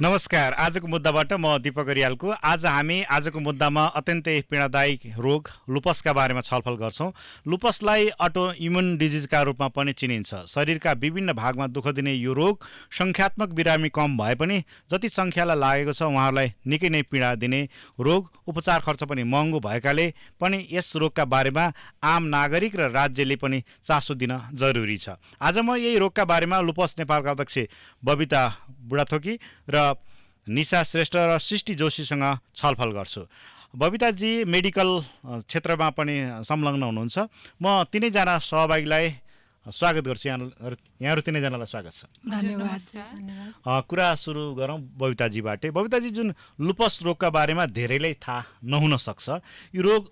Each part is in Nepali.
नमस्कार। आजको मुद्दाबाट म दीपक रियालको। आज हामी आजको मुद्दामा अत्यन्तै पीडादायी रोग लुपसका बारेमा छलफल गर्छौँ। लुपसलाई अटो इम्युन डिजिजका रूपमा पनि चिनिन्छ। शरीरका विभिन्न भागमा दुःख दिने यो रोग सङ्ख्यात्मक बिरामी कम भए पनि जति सङ्ख्यालाई लागेको छ उहाँहरूलाई निकै नै पीडा दिने रोग, उपचार खर्च पनि महँगो भएकाले पनि यस रोगका बारेमा आम नागरिक र राज्यले पनि चासो दिन जरुरी छ। आज म यही रोगका बारेमा लुपस नेपालका अध्यक्ष बबिता बुढाथोकी र निशा श्रेष्ठ र सृष्टि जोशीसँग छलफल गर्छु। बबिताजी मेडिकल क्षेत्रमा पनि संलग्न हुनुहुन्छ। म तिनैजना सहभागीलाई स्वागत गर्छु। यहाँहरू तिनैजनालाई स्वागत छ। धन्यवाद। कुरा सुरु गरौँ बबिताजीबाटै। बबिताजी, जुन लुपस रोगका बारेमा धेरैलाई थाहा नहुन सक्छ, यो रोग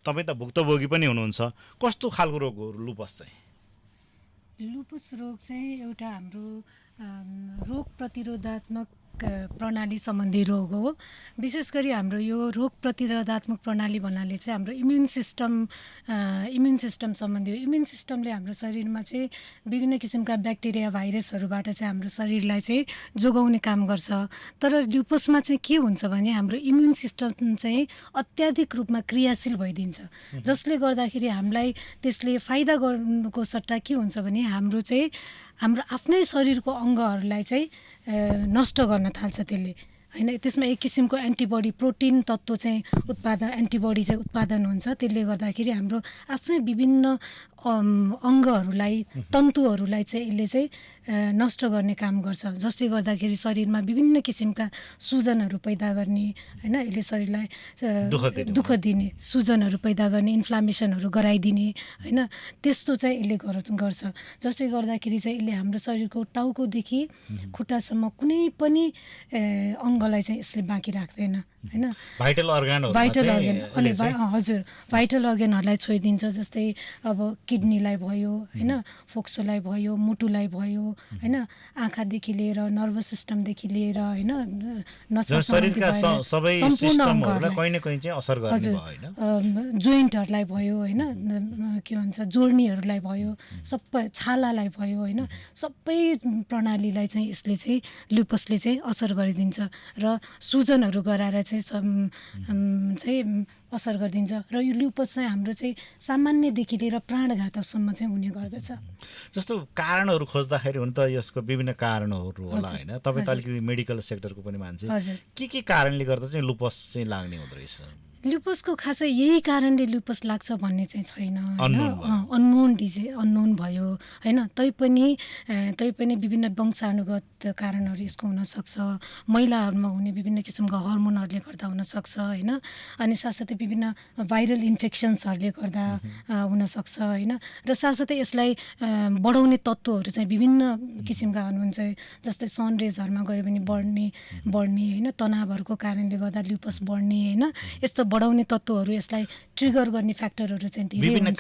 तपाईँ त भुक्तभोगी पनि हुनुहुन्छ। कस्तो खालको रोग हो लुपस चाहिँ? लुपस रोग चाहिँ एउटा हाम्रो रोग प्रतिरोधात्मक प्रणाली सम्बन्धी रोग हो। विशेष गरी हाम्रो यो रोग प्रतिरोधात्मक प्रणाली भन्नाले चाहिँ हाम्रो इम्युन सिस्टम सम्बन्धी हो। इम्युन सिस्टमले हाम्रो शरीरमा चाहिँ विभिन्न किसिमका ब्याक्टेरिया भाइरसहरूबाट चाहिँ हाम्रो शरीरलाई चाहिँ जोगाउने काम गर्छ। तर लुपसमा चाहिँ के हुन्छ भने हाम्रो इम्युन सिस्टम चाहिँ अत्याधिक रूपमा क्रियाशील भइदिन्छ, जसले गर्दाखेरि हामीलाई त्यसले फाइदा गर्नुको सट्टा के हुन्छ भने हाम्रो आफ्नै शरीरको अङ्गहरूलाई चाहिँ नष्ट गर्न थाल्छ त्यसले, हैन। त्यसमा एक किसिमको एन्टिबडी प्रोटिन तत्त्व चाहिँ एन्टिबडी चाहिँ उत्पादन हुन्छ। त्यसले गर्दाखेरि हाम्रो आफ्नै विभिन्न अङ्गहरूलाई, तन्तुहरूलाई चाहिँ यसले चाहिँ नष्ट गर्ने काम गर्छ, जसले गर्दाखेरि शरीरमा विभिन्न किसिमका सुजनहरू पैदा गर्ने, हैन। यसले शरीरलाई दुःख दिने, सुजनहरू पैदा गर्ने, इन्फ्लामेसनहरू गराइदिने, हैन। त्यस्तो चाहिँ यसले गर्छ, जसले गर्दाखेरि चाहिँ यसले हाम्रो शरीरको टाउकोदेखि खुट्टासम्म कुनै पनि अङ्गलाई चाहिँ यसले बाँकी राख्दैन, हैन। भाइटल अर्गन अनि हजुर, भाइटल अर्गनहरूलाई छोइदिन्छ। जस्तै अब किडनीलाई भयो, हैन, फोक्सोलाई भयो, मुटुलाई भयो, हैन, आँखादेखि लिएर नर्भस सिस्टमदेखि लिएर, हैन, जोइन्टहरूलाई भयो, हैन, के भन्छ, जोर्नीहरूलाई भयो, सबै छालालाई भयो, हैन, सबै प्रणालीलाई चाहिँ यसले चाहिँ लुपसले चाहिँ असर गरिदिन्छ र सुजनहरू गराएर चाहिँ असर गरिदिन्छ। र यो लुपस चाहिँ हाम्रो चाहिँ सामान्यदेखि लिएर प्राणघातकसम्म चाहिँ हुने गर्दछ। जस्तो कारणहरू खोज्दाखेरि हुन त यसको विभिन्न कारणहरू होला, होइन? तपाईँ त अलिकति मेडिकल सेक्टरको पनि मान्छे, के कारणले गर्दा चाहिँ लुपस चाहिँ लाग्ने हुँदो रहेछ? लुपसको खासै यही कारणले लुपस लाग्छ भन्ने चाहिँ छैन, अननोन भयो, होइन। तैपनि विभिन्न वंशानुगत कारणहरू यसको हुनसक्छ। महिलाहरूमा हुने विभिन्न किसिमका हर्मोनहरूले गर्दा हुनसक्छ, होइन। अनि साथसाथै विभिन्न भाइरल इन्फेक्सन्सहरूले गर्दा हुनसक्छ, होइन। र साथसाथै यसलाई बढाउने तत्त्वहरू चाहिँ विभिन्न किसिमका हुनुहुन्छ। जस्तै सनरेजहरूमा गयो भने बढ्ने, होइन, तनावहरूको कारणले गर्दा लुपस बढ्ने, होइन। यस्तो बढाउने तत्त्वहरू, यसलाई ट्रिगर गर्ने फ्याक्टरहरू चाहिँ धेरै हुन्छ,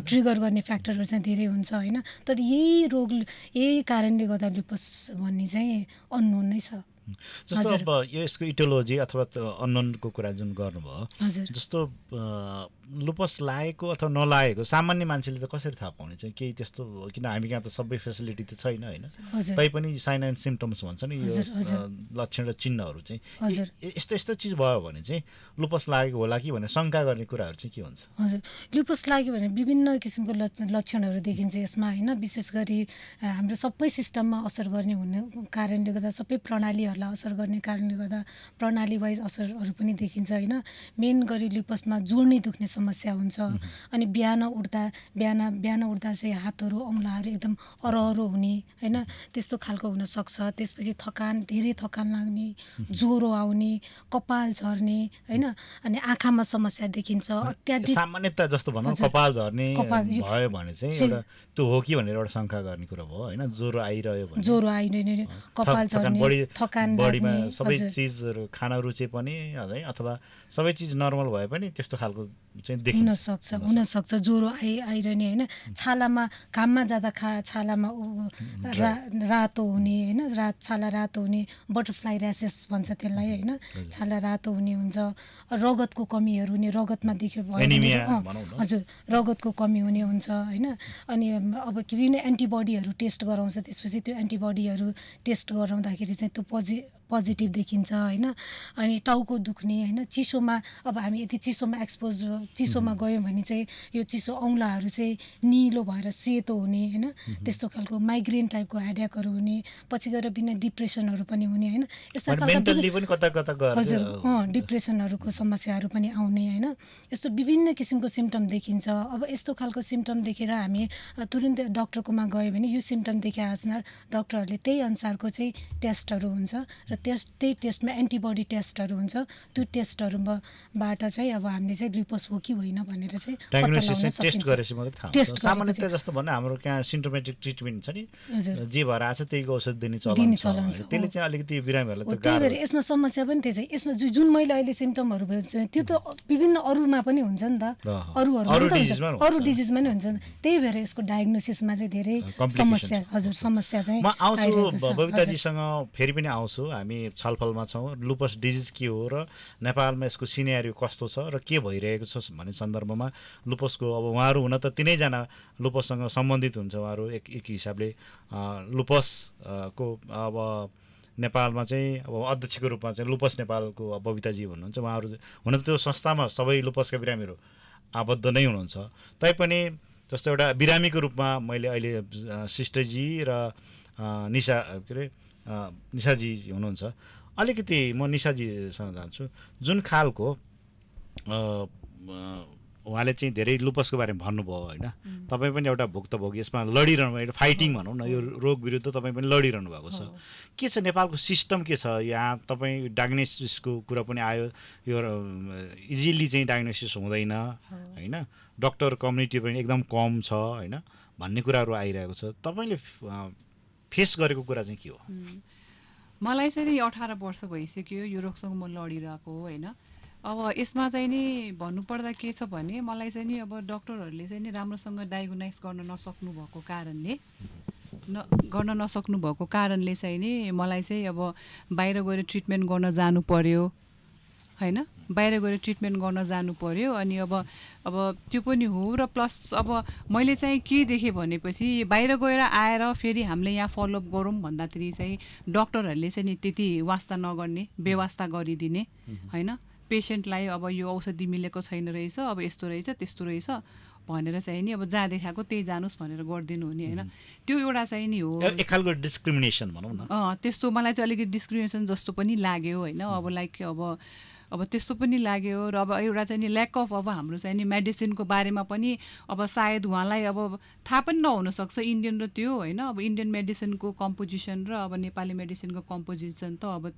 ट्रिगर गर्ने फ्याक्टरहरू चाहिँ धेरै हुन्छ, होइन। तर यही कारणले गर्दा लुपस भन्ने चाहिँ अननोन नै छ। जस्तो अब यसको इटियोलोजी अथवा अननोनको कुरा जुन गर्नुभयो, जस्तो लुपस लागेको अथवा नलागेको सामान्य मान्छेले त कसरी थाहा पाउने चाहिँ? केही त्यस्तो, किन हामी कहाँ त सबै फेसिलिटी त छैन, होइन? तैपनि साइन एन्ड सिम्टम्स भन्छ नि, यो लक्षण र चिन्हहरू चाहिँ यस्तो चिज भयो भने चाहिँ लुपस लागेको होला कि भनेर शङ्का गर्ने कुराहरू चाहिँ के हुन्छ? हजुर, लुपस लाग्यो भने विभिन्न किसिमको लक्षणहरू देखिन्छ यसमा, होइन। विशेष गरी हाम्रो सबै सिस्टममा असर गर्ने हुने कारणले गर्दा, सबै प्रणालीहरूलाई असर गर्ने कारणले गर्दा प्रणाली वाइज असरहरू पनि देखिन्छ, होइन। मेन गरी लुपसमा जोड्नी दुख्ने समस्या हुन्छ। अनि बिहान उठ्दा चाहिँ हातहरू औँलाहरू एकदम अरहरो हुने, होइन, त्यस्तो खालको हुनसक्छ। त्यसपछि धेरै थकान लाग्ने, ज्वरो आउने, कपाल झर्ने, होइन। अनि आँखामा समस्या देखिन्छ अत्याधिक। सामान्यतः जस्तो भनौँ कपाल झर्ने भयो भने चाहिँ एउटा त्यो हो कि भनेर एउटा शङ्का गर्ने कुरा भयो, होइन। ज्वरो आइरह्यो भने, कपाल झर्ने, तान बडीमा लाग्ने, सबै हजुर। चिजहरू खान रुचे पनि है अथवा सबै चिज नर्मल भए पनि त्यस्तो खालको चाहिँ देखिन्छ हुनसक्छ ज्वरो आइरहने होइन, छालामा घाममा जाँदा छालामा रातो हुने होइन, छाला रातो हुने, बटरफ्लाई ऱ्यासेस भन्छ त्यसलाई होइन, छाला रातो हुने हुन्छ, रगतको कमीहरू हुने, रगतमा देख्यो भयो भने एनिमिया भनौँ न। हजुर रगतको कमी हुने हुन्छ होइन। अनि अब विभिन्न एन्टिबडीहरू टेस्ट गराउँछ, त्यसपछि त्यो एन्टिबडीहरू टेस्ट गराउँदाखेरि चाहिँ त्यो पोजिटिभ देखिन्छ होइन। अनि टाउको दुख्ने होइन, चिसोमा अब हामी यदि चिसोमा गयौँ भने चाहिँ यो चिसो औँलाहरू चाहिँ निलो भएर सेतो हुने होइन, त्यस्तो खालको माइग्रेन टाइपको हेडेकहरू हुने, पछि गएर बिना डिप्रेसनहरू पनि हुने होइन, यस्ता मेन्टल्ली पनि कता कता गएर हजुर डिप्रेसनहरूको समस्याहरू पनि आउने होइन। यस्तो विभिन्न किसिमको सिम्टम देखिन्छ। अब यस्तो खालको सिम्टम देखेर हामी तुरुन्तै डक्टरकोमा गयो भने यो सिम्टम देखे अनुसार डक्टरहरूले त्यही अनुसारको चाहिँ टेस्टहरू हुन्छ र त्यही टेस्टमा एन्टिबडी टेस्टहरू हुन्छ, त्यो टेस्टहरूबाट चाहिँ अब हामीले चाहिँ लुपस हो कि होइन भनेर चाहिँ डायग्नोसिस टेस्ट गरेपछि मात्रै थाहा हुन्छ। सामान्यतया जस्तो भन्ने हाम्रो कहाँ सिम्टोमेटिक ट्रिटमेन्ट छ नि, जे भएर आएको छ त्यहीको औषध दिने चलन छ, त्यसले चाहिँ अलिकति बिरामीहरूलाई त त्यही भएर यसमा समस्या पनि त्यही छ। यसमा जुन मैले अहिले सिम्टमहरू भयो त्यो त विभिन्न अरूमा पनि हुन्छ नि त, अरू डिजिजमा नि हुन्छ। त्यही भएर यसको डायग्नोसिसमा चाहिँ धेरै समस्या चाहिँ म आउँछु बबिताजीसँग, फेरि पनि आउँछु। हामी छलफलमा छौँ लुपस डिजिज के हो र नेपालमा यसको सिनेरियो कस्तो छ र के भइरहेको छ भन्ने सन्दर्भमा लुपसको अब उहाँहरू हुन त तिनैजना लुपससँग सम्बन्धित हुन्छ उहाँहरू एक हिसाबले। लुपसको अब नेपालमा चाहिँ अब अध्यक्षको रूपमा चाहिँ लुपस नेपालको बबिताजी हुनुहुन्छ, उहाँहरू हुन त त्यो संस्थामा सबै लुपसका बिरामीहरू आबद्ध नै हुनुहुन्छ। तैपनि जस्तो एउटा बिरामीको रूपमा मैले अहिले सिस्टरजी र निशा के अरे निशाजी हुनुहुन्छ, अलिकति म निशाजीसँग जान्छु। जुन खालको उहाँले चाहिँ धेरै लुपसको बारेमा भन्नुभयो होइन, तपाईँ पनि एउटा भुक्तभोगी यसमा लडिरहनु भयो, फाइटिङ भनौँ न, यो रोग विरुद्ध तपाईँ पनि लडिरहनु भएको छ। के छ नेपालको सिस्टम के छ यहाँ? तपाईँ डायग्नोसिसको कुरा पनि आयो, यो इजिली चाहिँ डायग्नोसिस हुँदैन होइन, डक्टर कम्युनिटी पनि एकदम कम छ होइन भन्ने कुराहरू आइरहेको छ। तपाईँले फेस गरेको कुरा चाहिँ के हो? मलाई चाहिँ नि 18 वर्ष भइसक्यो यो रोगसँग म लडिरहेको हो होइन। अब यसमा चाहिँ नि भन्नुपर्दा के छ भने मलाई चाहिँ नि अब डक्टरहरूले चाहिँ नि राम्रोसँग डायग्नोसाइज गर्न नसक्नु भएको कारणले चाहिँ नि मलाई चाहिँ अब बाहिर गएर ट्रिटमेन्ट गर्न जानु पर्यो होइन, बाहिर गएर ट्रिटमेन्ट गर्न जानु पर्यो। अनि अब त्यो पनि हो र प्लस अब मैले चाहिँ के देखेँ भनेपछि बाहिर गएर आएर फेरि हामीले यहाँ फलोअप गरौँ भन्दाखेरि चाहिँ डक्टरहरूले चाहिँ नि त्यति वास्ता नगर्ने, बेवास्ता गरिदिने होइन। पेसेन्टलाई अब यो औषधि मिलेको छैन रहेछ, अब यस्तो रहेछ त्यस्तो रहेछ भनेर चाहिँ नि अब जहाँ देखाएको त्यही जानुहोस् भनेर गरिदिनु हुने होइन। त्यो एउटा चाहिँ नि हो एक खालको डिस्क्रिमिनेसन भनौँ न। त्यस्तो मलाई चाहिँ अलिकति डिस्क्रिमिनेसन जस्तो पनि लाग्यो होइन। अब लाइक अब त्यस्तो पनि लाग्यो र अब एउटा चाहिँ नि ल्याक अफ अब हाम्रो चाहिँ नि मेडिसिनको बारेमा पनि अब सायद उहाँलाई अब थाहा पनि नहुनसक्छ इन्डियन र त्यो होइन। अब इन्डियन मेडिसिनको कम्पोजिसन र अब नेपाली मेडिसिनको कम्पोजिसन त अब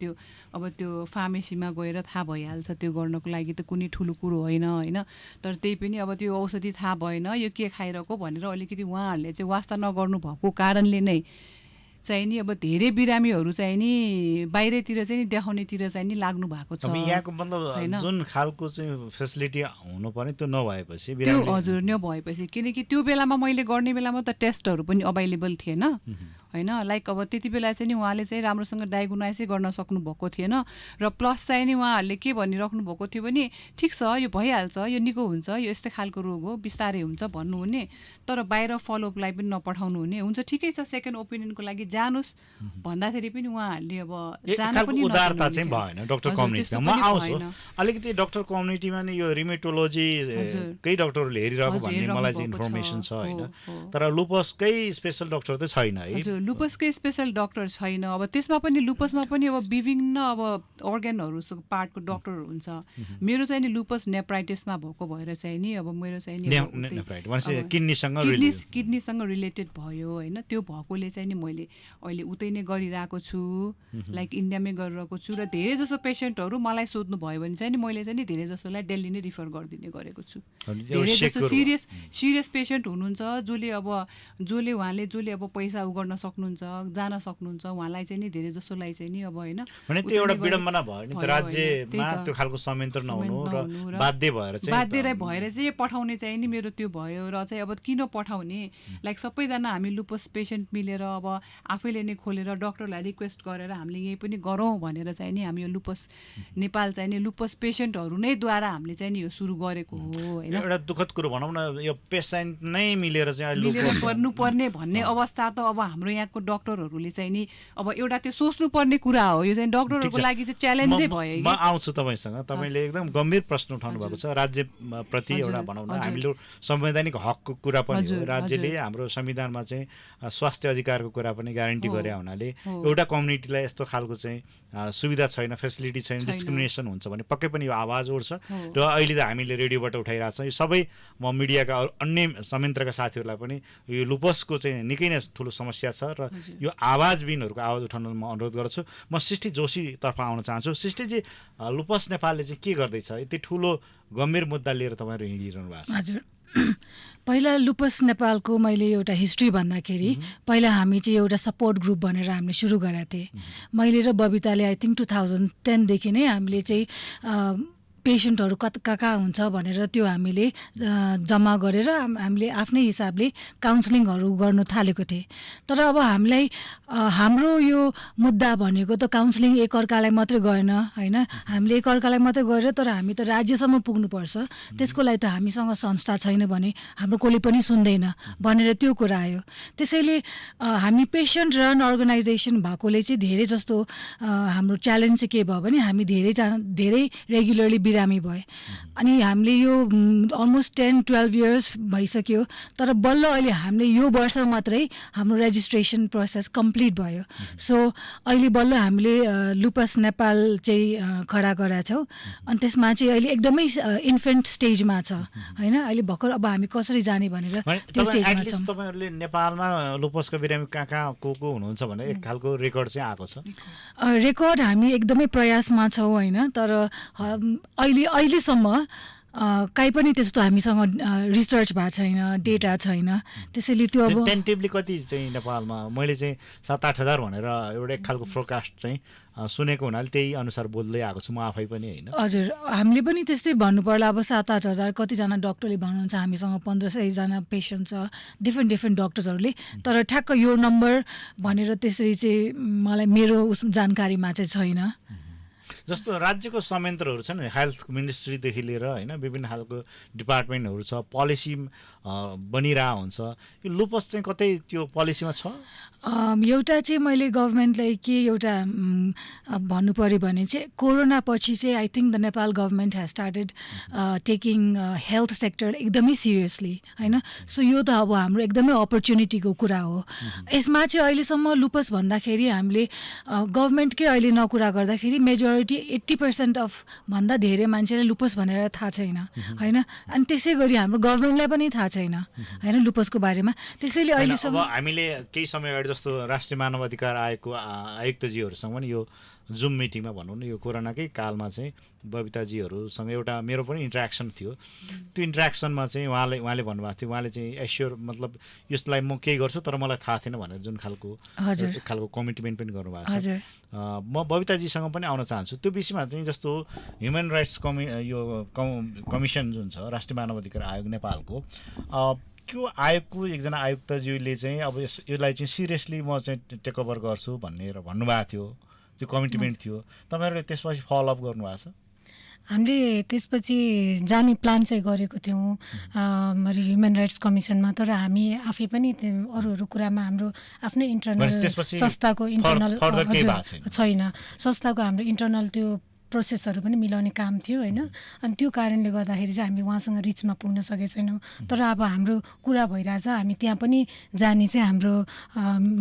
त्यो फार्मेसीमा गएर थाहा भइहाल्छ, त्यो गर्नको लागि त कुनै ठुलो कुरो होइन होइन। तर त्यही पनि अब त्यो औषधि थाहा भएन यो के खाइरहेको भनेर अलिकति उहाँहरूले चाहिँ वास्ता नगर्नु भएको कारणले नै चाहिँ नि अब धेरै बिरामीहरू चाहिँ नि बाहिरतिर चाहिँ देखाउनेतिर चाहिँ नि लाग्नु भएको छ। अब यहाँको मतलब जुन खालको चाहिँ फेसिलिटी हुनु पर्ने त्यो नभएपछि त्यो हजुर नभएपछि, किनकि त्यो बेलामा मैले गर्ने बेलामा त टेस्टहरू पनि अभाइलेबल थिएन होइन। लाइक अब त्यति बेला चाहिँ नि उहाँले चाहिँ राम्रोसँग डायग्नोसाइजै गर्न सक्नु भएको थिएन र प्लस चाहिँ नि उहाँहरूले के भनिराख्नु भएको थियो भने ठिक छ यो भइहाल्छ, यो निको हुन्छ, यो यस्तै खालको रोग हो, बिस्तारै हुन्छ भन्नुहुने, तर बाहिर फलोअपलाई पनि नपठाउनु हुने। हुन्छ ठिकै छ सेकेन्ड ओपिनियनको लागि जानुहोस् भन्दाखेरि पनि उहाँहरूले अब जान पनि उदारता चाहिँ भएन डक्टर कम्युनिटीमा। म आउँछु अलिकति डक्टर कम्युनिटीमा नि यो रिमेटोलोजी केही डक्टरहरूले हेरिरहेको भन्ने मलाई चाहिँ इन्फर्मेसन छ होइन, तर लुपसकै स्पेसल डक्टर त छैन है। लुपसकै स्पेसल डक्टर छैन। अब त्यसमा पनि लुपसमा पनि अब विभिन्न अब अर्ग्यानहरू पार्टको डक्टरहरू हुन्छ। मेरो चाहिँ नि लुपस नेप्राइटिसमा भएको भएर चाहिँ नि अब मेरो चाहिँ नि किडनीसँग रिलेटेड भयो होइन। त्यो भएकोले चाहिँ नि मैले अहिले उतै नै गरिरहेको छु, लाइक इन्डियामै गरिरहेको छु। र धेरै जसो पेसेन्टहरू मलाई सोध्नु भयो भने चाहिँ नि मैले चाहिँ नि धेरै जसोलाई दिल्ली नै रिफर गरिदिने गरेको छु। धेरै जसो सिरियस पेसेन्ट हुनुहुन्छ जसले अब पैसा गर्न सक्नुहुन्छ, जान सक्नुहुन्छ, उहाँलाई चाहिँ नि धेरै जसोलाई चाहिँ नि अब होइन भने त्यो एउटा विडम्बना भयो नि, राज्यमा त्यो खालको संयन्त्र नहुनु र बाध्य भएर चाहिँ पठाउने चाहिँ नि मेरो त्यो भयो। र चाहिँ अब किन पठाउने, लाइक सबैजना हामी लुपस पेसेन्ट मिलेर अब आफैले नै खोलेर डक्टरलाई रिक्वेस्ट गरेर हामीले यही पनि गरौँ भनेर चाहिँ नि हामी यो लुपस नेपाल चाहिँ नि लुपस पेसेन्टहरू नै द्वारा हामीले चाहिँ नि यो सुरु गरेको हो होइन। एउटा दुःखद कुरो भनौँ न, यो पेसेन्ट नै मिलेर पर्नुपर्ने भन्ने अवस्था त अब हाम्रो यहाँको डक्टरहरूले चाहिँ नि अब एउटा त्यो सोच्नुपर्ने कुरा हो। यो चाहिँ डक्टरहरूको लागि चाहिँ च्यालेन्जै भयो। म आउँछु तपाईँसँग, तपाईँले एकदम गम्भीर प्रश्न उठाउनु भएको छ राज्यप्रति एउटा भनौँ न हामीले संवैधानिक हकको कुरा पनि हो। राज्यले हाम्रो संविधानमा चाहिँ स्वास्थ्य अधिकारको कुरा पनि ग्यारेन्टी गरे हुनाले एउटा कम्युनिटीलाई यस्तो खालको चाहिँ सुविधा छैन, फेसिलिटी छैन, डिस्क्रिमिनेसन हुन्छ भने पक्कै पनि यो आवाज उठ्छ। र अहिले त हामीले रेडियोबाट उठाइरहेको छौँ। यो सबै म मिडियाका अन्य संयन्त्रका साथीहरूलाई पनि यो लुपसको चाहिँ निकै नै ठुलो समस्या छ र यो आवाजबिनहरूको आवाज उठाउन म अनुरोध गर्छु। म सृष्टि जोशीतर्फ आउन चाहन्छु। सृष्टिजी, लुपस नेपालले चाहिँ के गर्दैछ? यति ठुलो गम्भीर मुद्दा लिएर तपाईँहरू हिँडिरहनु भएको छ। हजुर, पहिला लुपस नेपालको मैले एउटा हिस्ट्री भन्दाखेरि पहिला हामी चाहिँ एउटा सपोर्ट ग्रुप भनेर हामीले सुरु गरेका थिएँ। मैले र बबिताले आई थिङ्क 2010देखि नै हामीले चाहिँ पेसेन्टहरू कहाँ हुन्छ भनेर त्यो हामीले जम्मा गरेर हामीले आफ्नै हिसाबले काउन्सिलिङहरू गर्नु थालेको थिएँ। तर अब हामीलाई हाम्रो यो मुद्दा भनेको त काउन्सिलिङ एकअर्कालाई मात्रै गएन होइन, हामीले एकअर्कालाई मात्रै गरेर तर हामी त राज्यसम्म पुग्नुपर्छ। त्यसको लागि त हामीसँग संस्था छैन भने हाम्रो कसले पनि सुन्दैन भनेर त्यो कुरा आयो। त्यसैले हामी पेसेन्ट रन अर्गनाइजेसन भएकोले चाहिँ धेरै जस्तो हाम्रो च्यालेन्ज चाहिँ के भयो भने हामी धेरै रेगुलरली बिरामी भए। अनि हामीले यो अलमोस्ट 10-12 इयर्स भइसक्यो। तर बल्ल अहिले हामीले यो वर्ष मात्रै हाम्रो रेजिस्ट्रेसन प्रोसेस कम्प्लिट भयो। सो अहिले बल्ल हामीले लुपस नेपाल चाहिँ खडा गरेका छौँ। अनि त्यसमा चाहिँ अहिले एकदमै इन्फेन्ट स्टेजमा छ होइन। अहिले भर्खर अब हामी कसरी जाने भनेर त्यो स्टेजमा छौँ। तपाईँहरूले नेपालमा लुपसको बिरामी कहाँ को हुनुहुन्छ भने एक खालको रेकर्ड चाहिँ आएको छ? रेकर्ड हामी एकदमै प्रयासमा छौँ होइन। तर अहिलेसम्म काहीँ पनि त्यस्तो हामीसँग रिसर्च भएको छैन, डेटा छैन। त्यसैले त्यो अब टेन्टिभली कति चाहिँ नेपालमा मैले चाहिँ 7-8 हजार भनेर एउटा एक खालको फोरकास्ट चाहिँ सुनेको हुनाले त्यही अनुसार बोल्दै आएको छु म आफै पनि होइन। हजुर, हामीले पनि त्यस्तै भन्नुपर्ला अब 7-8 हजार कतिजना डक्टरले भन्नुहुन्छ हामीसँग 1500जना पेसेन्ट छ डिफ्रेन्ट डक्टर्सहरूले। तर ठ्याक्क यो नम्बर भनेर त्यसरी चाहिँ मलाई मेरो जानकारीमा चाहिँ छैन। जस्तो राज्यको संयन्त्रहरू छन्, हेल्थ मिनिस्ट्रीदेखि लिएर होइन विभिन्न खालको डिपार्टमेन्टहरू छ, पोलिसी बनिरहेको हुन्छ। यो लुपस चाहिँ कतै त्यो पोलिसीमा छ? एउटा चाहिँ मैले गभर्मेन्टलाई के एउटा भन्नु पऱ्यो भने चाहिँ कोरोना पछि चाहिँ I think the Nepal government has started taking health sector एकदमै सिरियसली होइन। सो यो त अब हाम्रो एकदमै अपर्च्युनिटीको कुरा हो। यसमा चाहिँ अहिलेसम्म लुपस भन्दाखेरि हामीले गभर्मेन्टकै अहिले नकुरा गर्दाखेरि मेजोरिटी 80% अफ भन्दा धेरै मान्छेलाई लुपस भनेर थाहा छैन होइन। अनि त्यसै गरी हाम्रो गभर्मेन्टलाई पनि थाहा छैन होइन लुपसको बारेमा। त्यसैले अहिलेसम्म हामीले केही समय अगाडि जस्तो राष्ट्रिय मानव अधिकार आयोगको आयुक्तजीहरूसँग पनि यो जुम मिटिङमा भनौँ न यो कोरोनाकै कालमा चाहिँ बबिताजीहरूसँग एउटा मेरो पनि इन्ट्रेक्सन थियो। त्यो इन्ट्रेक्सनमा चाहिँ उहाँले भन्नुभएको थियो, उहाँले चाहिँ एस्योर मतलब यसलाई म केही गर्छु तर मलाई थाहा थिएन भनेर जुन खालको कमिटमेन्ट पनि गर्नुभएको छ। म बबिताजीसँग पनि आउन चाहन्छु त्यो विषयमा चाहिँ। जस्तो ह्युमन राइट्स कमिसन जुन छ राष्ट्रिय मानव अधिकार आयोग नेपालको, त्यो आयोगको एकजना आयुक्तज्यूले चाहिँ अब यसलाई चाहिँ सिरियसली म चाहिँ टेक ओभर गर्छु भनेर भन्नुभएको थियो, त्यो कमिटमेन्ट थियो। तपाईँहरूले त्यसपछि फलोअप गर्नुभएको छ? हामीले त्यसपछि जाने प्लान चाहिँ गरेको थियौँ ह्युमन राइट्स कमिसनमा। तर हामी आफै पनि अरू कुरामा हाम्रो आफ्नै इन्टरनल संस्थाको इन्टरनल छैन। संस्थाको हाम्रो इन्टरनल त्यो प्रोसेसहरू पनि मिलाउने काम थियो होइन। अनि त्यो कारणले गर्दाखेरि चाहिँ हामी उहाँसँग रिचमा पुग्न सकेको छैनौँ। तर अब हाम्रो कुरा भइरहेछ, हामी त्यहाँ पनि जाने चाहिँ हाम्रो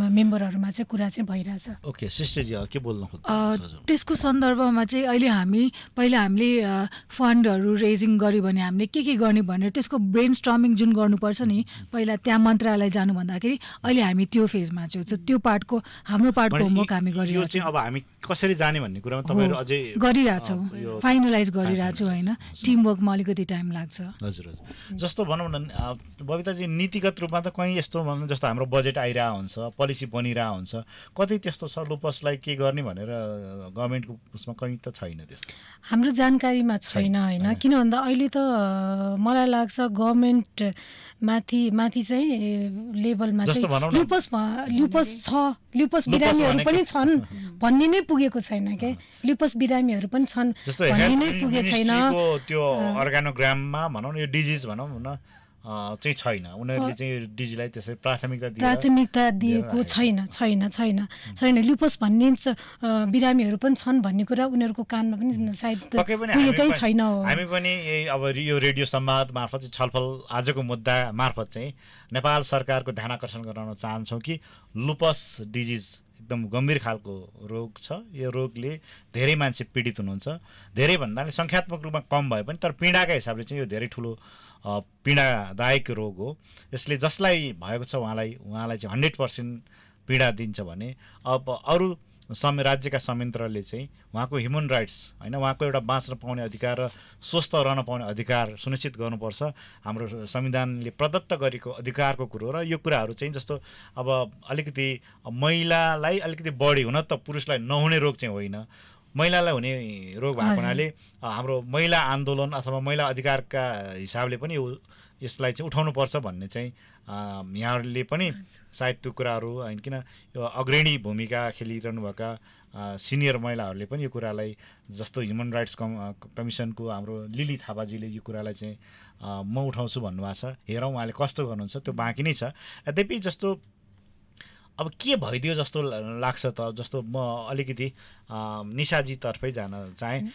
मेम्बरहरूमा चाहिँ कुरा चाहिँ भइरहेछ। ओके सिस्टरजी के बोल्नु खोज्नुहुन्छ? त्यसको सन्दर्भमा चाहिँ अहिले पहिला हामीले फन्डहरू रेजिङ गर्यो भने हामीले के गर्ने भनेर त्यसको ब्रेन स्टर्मिङ जुन गर्नुपर्छ नि, पहिला त्यहाँ मन्त्रालय जानु भन्दाखेरि अहिले हामी त्यो फेजमा छौँ। त्यो पार्टको हाम्रो पार्टको होमवर्क हामी यो चाहिँ अब हामी कसरी जाने भन्ने कुरामा तपाईँहरू अझै गरिरहेछौँ, फाइनलाइज गरिरहेछौँ होइन। टिमवर्कमा अलिकति टाइम लाग्छ। हजुर हजुर। जस्तो भनौँ न बबिताजी, नीतिगत रूपमा त कहीँ यस्तो भनौँ जस्तो हाम्रो बजेट आइरहेको हुन्छ, पोलिसी बनिरहेको हुन्छ, कतै त्यस्तो छ लुपसलाई के गर्ने भनेर गभर्मेन्टको उसमा कहीँ त छैन त्यस्तो? हाम्रो जानकारीमा छैन होइन। किन भन्दा अहिले त मलाई लाग्छ गभर्मेन्ट माथि चाहिँ लेभलमा चाहिँ ल्युपस छ, ल्युपस बिरामीहरू पनि छन् भन्ने नै पुगेको छैन क्या। ल्युपस बिरामीहरू पनि छन् भन्ने नै पुगेको छैन। त्यो अर्गानोग्राममा भनौँ न यो डिजिज भनौँ न चाहिँ छैन। उनीहरूले चाहिँ डिजिजलाई त्यसरी प्राथमिकता दिएको छैन। ल्युपस भन्ने बिरामीहरू पनि छन् भन्ने कुरा उनीहरूको कानमा पनि सायद पुगेकै छैन। हामी पनि अब यो रेडियो संवाद मार्फत छलफल आजको मुद्दा मार्फत चाहिँ नेपाल सरकारको ध्यान आकर्षण गराउन चाहन्छौँ कि लुपस डिजिज एकदम गम्भीर खालको रोग छ। यो रोगले धेरै मान्छे पीडित हुनुहुन्छ। धेरै भन्नाले सङ्ख्यात्मक रूपमा कम भए पनि तर पीडाका हिसाबले चाहिँ यो धेरै ठुलो पीडादायक रोग हो। यसले जसलाई भएको छ उहाँलाई चाहिँ 100% पीडा दिन्छ भने अब अरू राज्यका संयन्त्रले चाहिँ उहाँको ह्युमन राइट्स होइन, उहाँको एउटा बाँच्न पाउने अधिकार र स्वस्थ रहन पाउने अधिकार सुनिश्चित गर्नुपर्छ। हाम्रो संविधानले प्रदत्त गरेको अधिकारको कुरो र यो कुराहरू चाहिँ जस्तो अब अलिकति महिलालाई अलिकति बढी हुन त पुरुषलाई नहुने रोग चाहिँ होइन, महिलालाई हुने रोग भएको हुनाले हाम्रो महिला आन्दोलन अथवा महिला अधिकारका हिसाबले पनि यसलाई चाहिँ उठाउनुपर्छ भन्ने चाहिँ यहाँहरूले पनि सायद त्यो कुराहरू होइन, किन यो अग्रणी भूमिका खेलिरहनुभएका सिनियर महिलाहरूले पनि यो कुरालाई जस्तो ह्युमन राइट्स कमिसनको हाम्रो लिली थापाजीले यो कुरालाई चाहिँ म उठाउँछु भन्नुभएको छ। हेरौँ उहाँले कस्तो गर्नुहुन्छ, त्यो बाँकी नै छ। यद्यपि जस्तो अब के भइदियो जस्तो लाग्छ त, जस्तो म अलिकति निशाजी तर्फै जान चाहेँ।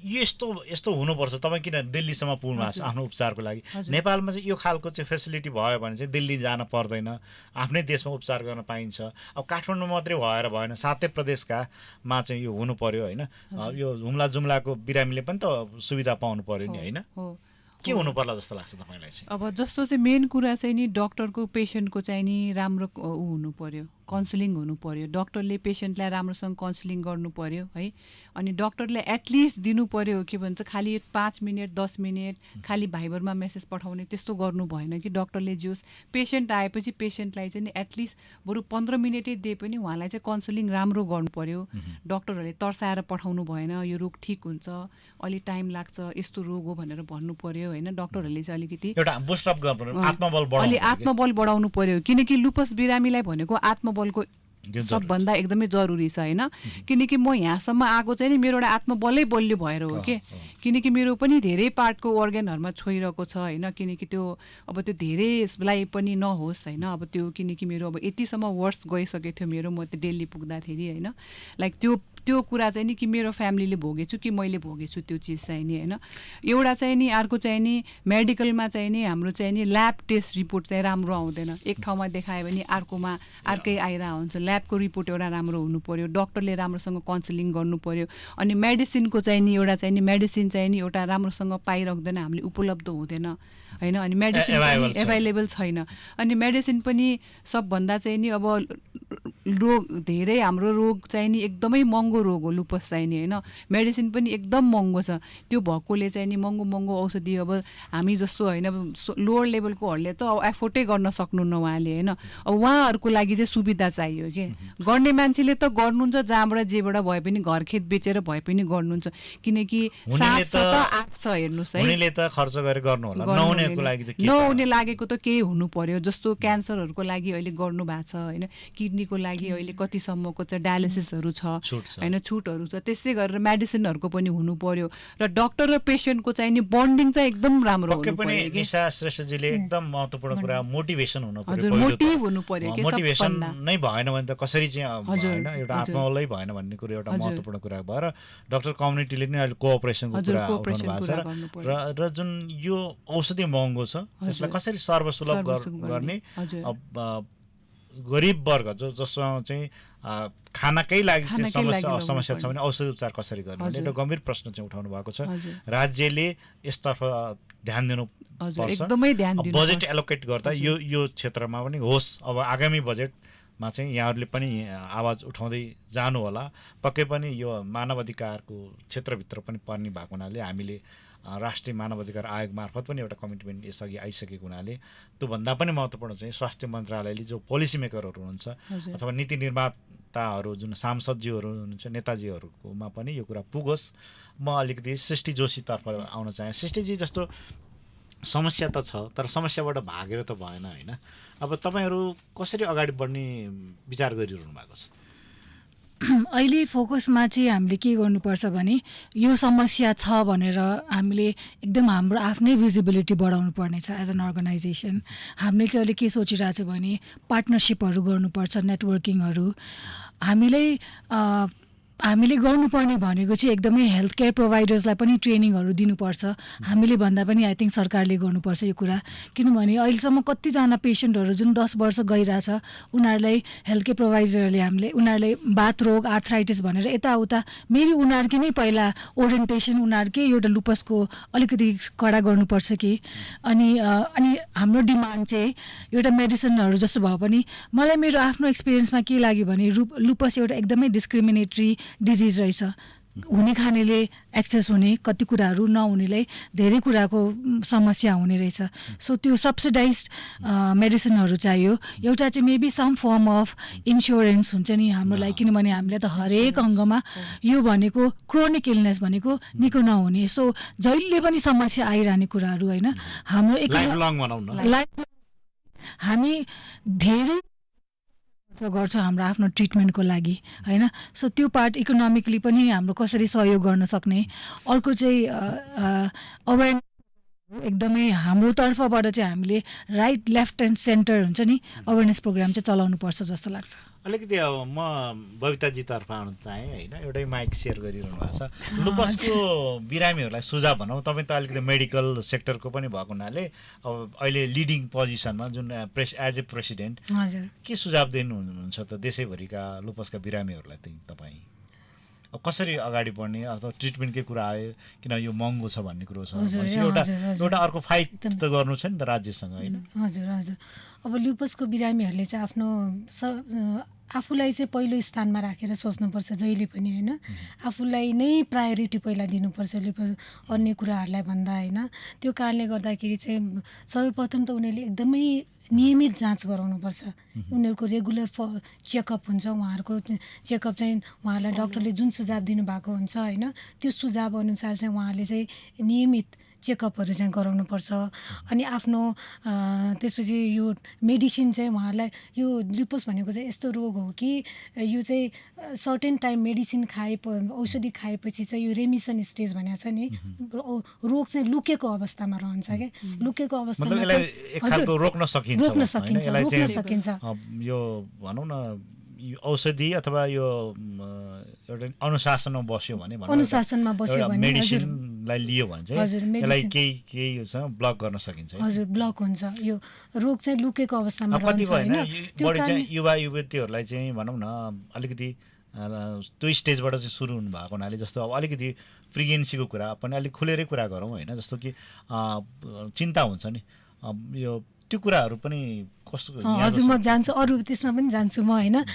यस्तो हुनुपर्छ। तपाईँ किन दिल्लीसम्म पुग्नु भएको छ आफ्नो उपचारको लागि? नेपालमा चाहिँ यो खालको चाहिँ फेसिलिटी भयो भने चाहिँ दिल्ली जान पर्दैन, आफ्नै देशमा उपचार गर्न पाइन्छ। अब काठमाडौँ मात्रै भएर भएन, 7 प्रदेशकामा चाहिँ यो हुनु पर्यो होइन। यो हुम्ला जुम्लाको बिरामीले पनि त सुविधा पाउनु पर्यो नि होइन। के हुनु पर्ला जस्तो लाग्छ तपाईँलाई चाहिँ? अब जस्तो चाहिँ मेन कुरा चाहिँ नि डक्टरको पेसेन्टको चाहिँ नि राम्रो हुनु पर्यो, काउन्सिलिङ हुनु पर्यो। डक्टरले पेसेन्टलाई राम्रोसँग काउन्सिलिङ गर्नु पर्यो है। अनि डक्टरले एटलिस्ट दिनु पर्यो के भन्छ, खालि 5 मिनट 10 मिनट खालि भाइबरमा मेसेज पठाउने त्यस्तो गर्नु भएन कि डक्टरले जोस् पेसेन्ट आएपछि पेसेन्टलाई चाहिँ नि एटलिस्ट बरु 15 मिनटै दिए पनि उहाँलाई चाहिँ काउन्सिलिङ राम्रो गर्नु पर्यो। डक्टरहरूले तर्साएर पठाउनु भएन, यो रोग ठिक हुन्छ, अलि टाइम लाग्छ, यस्तो रोग हो भनेर भन्नु पर्यो होइन। डक्टरहरूले चाहिँ अलिकति एउटा बुस्ट अप गर्नु, आत्मबल बढाउनु पर्यो। किनकि लुपस बिरामीलाई भनेको आत्मबलको सबभन्दा एकदमै जरुरी छ होइन। किनकि म यहाँसम्म आएको चाहिँ नि मेरो एउटा आत्मबलै बलियो भएर हो कि, किनकि मेरो पनि धेरै पार्टको अर्ग्यानहरूमा छोइरहेको छ होइन। किनकि त्यो अब त्यो धेरैलाई पनि नहोस् होइन। अब त्यो किनकि मेरो अब यतिसम्म वर्ष गइसकेको थियो मेरो, म त्यो दिल्ली पुग्दाखेरि होइन। लाइक त्यो कुरा चाहिँ नि कि मेरो फ्यामिलीले भोगेछु कि मैले भोगेछु त्यो चिज चाहिँ नि होइन। एउटा चाहिँ नि अर्को चाहिँ नि मेडिकलमा चाहिँ नि हाम्रो चाहिँ नि ल्याब टेस्ट रिपोर्ट चाहिँ राम्रो आउँदैन। एक ठाउँमा देखायो भने अर्कोमा अर्कै आइरहेको हुन्छ। ल्याबको रिपोर्ट एउटा राम्रो हुनु पर्यो, डक्टरले राम्रोसँग काउन्सिलिङ गर्नु पर्यो। अनि मेडिसिनको चाहिँ नि एउटा चाहिँ नि मेडिसिन चाहिँ नि एउटा राम्रोसँग पाइराख्दैन, हामीले उपलब्ध हुँदैन होइन। अनि मेडिसिन पनि एभाइलेबल छैन। अनि मेडिसिन पनि सबभन्दा चाहिँ नि अब रोग धेरै हाम्रो रोग चाहिँ नि एकदमै महँगो रोग हो लुपस चाहिँ नि होइन। मेडिसिन पनि एकदम महँगो छ। त्यो भएकोले चाहिँ नि महँगो औषधि अब हामी जस्तो होइन लोवर लेभलकोहरूले त अब एफोर्टै गर्न सक्नुहुन्न उहाँले होइन। अब उहाँहरूको लागि चाहिँ सुविधा चाहियो कि गर्ने मान्छेले त गर्नुहुन्छ, जहाँबाट जेबाट भए पनि घर खेत बेचेर भए पनि गर्नुहुन्छ। किनकि सास छ त आँट छ हेर्नुहोस् है, उनीले त खर्च गरेर गर्नु होला, नहुने लागेको त केही हुनु पर्यो। जस्तो क्यान्सरहरूको लागि अहिले गर्नु भएको छ होइन, किडनीको लागि लागि अहिले कतिसम्मको चाहिँ डायलिसिसहरू छ छुट छ। होइन, छुटहरू छ। त्यस्तै गरेर मेडिसिनहरूको पनि हुनु पर्यो र डक्टर र पेसेन्टको चाहिँ नि बन्डिङ चाहिँ एकदम राम्रो पक्कै हुनु पनि पर्यो कि। निशा श्रेष्ठजीले एकदम महत्त्वपूर्ण कुरा मोटिभेसन हुनु पर्यो। हजुर, पहिलो त मोटिभ हुनु पर्यो कि मोटिभेसन सबभन्दा। नै भएन भने त कसरी चाहिँ हजुर, होइन एउटा हजुर। आत्मबलै भएन भन्ने कुरो एउटा हजुर। महत्त्वपूर्ण कुरा भएर डक्टर कम्युनिटीले नै अहिले कोअपरेसनको हजुर, कुरा उठाउनु कोअपरेसन भएको छ कुरा गर्नु पर्यो। र जुन यो औषधि महँगो छ त्यसलाई कसरी सर्वसुलभ गर्ने हजुर। गरिब वर्ग जसमा चाहिँ खानाकै लागि चाहिँ खानाकै लागि समस्या छ लगाउनु भने औषधि उपचार कसरी गर्ने भन्ने हजुर। एउटा गम्भीर प्रश्न चाहिँ उठाउनु भएको छ। हजुर। राज्यले यसतर्फ ध्यान दिनु हजुर, पर्छ। एकदमै ध्यान अब दिनुपर्छ। बजेट एलोकेट गर्दा यो क्षेत्रमा पनि होस्। अब आगामी बजेटमा चाहिँ यहाँहरूले पनि आवाज उठाउँदै जानु होला। पक्कै पनि यो मानव अधिकारको क्षेत्रभित्र पनि पर्ने भएको हुनाले हामीले राष्ट्रिय मानव अधिकार आयोग मार्फत पनि एउटा कमिटमेन्ट यसअघि आइसकेको हुनाले त्योभन्दा पनि महत्त्वपूर्ण चाहिँ स्वास्थ्य मन्त्रालयले जो पोलिसी मेकरहरू हुनुहुन्छ हजुर। अथवा नीति निर्माताहरू जुन सांसदज्यूहरू हुनुहुन्छ नेताजीहरूकोमा पनि यो कुरा पुगोस्। म अलिकति सृष्टि जोशीतर्फ आउन चाहेँ। सृष्टिजी जस्तो समस्या त छ तर समस्याबाट भागेर त भएन होइन। अब तपाईँहरू कसरी अगाडि बढ्ने विचार गरिरहनु भएको छ? अहिले फोकसमा चाहिँ हामीले के गर्नुपर्छ भने यो समस्या छ भनेर हामीले एकदम हाम्रो आफ्नै भिजिबिलिटी बढाउनु पर्ने छ एज एन अर्गनाइजेसन। हामीले चाहिँ अहिले के सोचिरहेको छ भने पार्टनरसिपहरू गर्नुपर्छ, नेटवर्किङहरू। हामीले गर्नुपर्ने भनेको चाहिँ एकदमै हेल्थ केयर प्रोभाइडर्सलाई पनि ट्रेनिङहरू दिनुपर्छ। हामीले भन्दा पनि आई थिङ्क सरकारले गर्नुपर्छ यो कुरा। किनभने अहिलेसम्म कतिजना पेसेन्टहरू जुन 10 वर्ष गइरहेछ उनीहरूलाई हेल्थ केयर प्रोभाइडरहरूले उनीहरूले बाथ रोग, आर्थराइटिस भनेर यताउता मेबी उनीहरूकै नै पहिला ओरिएन्टेसन उनीहरूकै एउटा लुपसको अलिकति कडा गर्नुपर्छ कि। अनि हाम्रो डिमान्ड चाहिँ एउटा मेडिसिनहरू जस्तो भए पनि मलाई मेरो आफ्नो एक्सपिरियन्समा के लाग्यो भने लुपस एउटा एकदमै डिस्क्रिमिनेटरी डिजिज रहेछ। हुने खानेले एक्सेस हुने कति कुराहरू, नहुनेलाई धेरै कुराको समस्या हुने रहेछ। सो त्यो सब्सिडाइज्ड मेडिसिनहरू चाहियो। एउटा चाहिँ maybe some firm of insurance हुन्छ नि हाम्रो लागि। किनभने हामीले त हरेक अङ्गमा यो भनेको क्रोनिक इलनेस भनेको निको नहुने, सो जहिले पनि समस्या आइरहने कुराहरू होइन। हाम्रो हामी धेरै गर्छ हाम्रो आफ्नो ट्रिटमेन्टको लागि होइन। सो त्यो पार्ट इकोनोमिकली पनि हाम्रो कसरी सहयोग गर्न सक्ने। अर्को चाहिँ अवेरनेस एकदमै हाम्रो तर्फबाट चाहिँ हामीले राइट, लेफ्ट एन्ड सेन्टर हुन्छ नि अवेरनेस प्रोग्राम चाहिँ चलाउनुपर्छ जस्तो लाग्छ। अलिकति अब म बबिताजीतर्फ आउन चाहेँ होइन। एउटै माइक सेयर गरिरहनु भएको छ। लुपसको बिरामीहरूलाई सुझाव भनौँ, तपाईँ त अलिकति मेडिकल सेक्टरको पनि भएको हुनाले अब अहिले लिडिङ पोजिसनमा जुन एज ए प्रेसिडेन्ट के सुझाव दिनुहुन्छ त देशैभरिका लुपसका बिरामीहरूलाई चाहिँ तपाईँ? अब कसरी अगाडि बढ्ने अथवा ट्रिटमेन्टकै कुरा आयो किन यो महँगो छ भन्ने कुरो छ। एउटा अर्को फाइट त गर्नु छ नि त राज्यसँग होइन? हजुर हजुर। अब लुपसको बिरामीहरूले चाहिँ आफ्नो आफूलाई चाहिँ पहिलो स्थानमा राखेर सोच्नुपर्छ जहिले पनि होइन। आफूलाई नै प्रायोरिटी पहिला दिनुपर्छ लुपस अन्य कुराहरूलाई भन्दा होइन। त्यो कारणले गर्दाखेरि चाहिँ सर्वप्रथम त उनीहरूले एकदमै नियमित जाँच गराउनुपर्छ। उनीहरूको रेगुलर चेकअप हुन्छ। उहाँहरूको चेकअप चाहिँ उहाँलाई डक्टरले जुन सुझाव दिनुभएको हुन्छ होइन त्यो सुझाव अनुसार चाहिँ उहाँले चाहिँ नियमित चेकअपहरू चाहिँ गराउनुपर्छ। अनि आफ्नो त्यसपछि यो मेडिसिन चाहिँ उहाँहरूलाई यो लुपस भनेको चाहिँ यस्तो रोग हो कि यो चाहिँ सर्टेन टाइम मेडिसिन औषधि खाएपछि चाहिँ यो रेमिसन स्टेज भनेको छ नि, रोग चाहिँ लुकेको अवस्थामा रहन्छ क्या। लुकेको अवस्थामा रोक्न सकिन्छ। यो भनौँ न औषधि अथवा यो एउटा अनुशासनमा बस्यो भने मेडिसिनलाई लियो भने चाहिँ यसलाई केही ब्लक गर्न सकिन्छ। हजुर, ब्लक हुन्छ। यो रोग चाहिँ लुकेको अवस्थामा कति भएन बढी चाहिँ युवा युवतीहरूलाई चाहिँ भनौँ न अलिकति त्यो स्टेजबाट चाहिँ सुरु हुनु भएको हुनाले जस्तो अब अलिकति प्रेग्नेन्सीको कुरा पनि अलिक खुलेरै कुरा गरौँ होइन। जस्तो कि चिन्ता हुन्छ नि यो त्यो कुराहरू पनि कस्तो? हजुर, म जान्छु, अरू त्यसमा पनि जान्छु म होइन।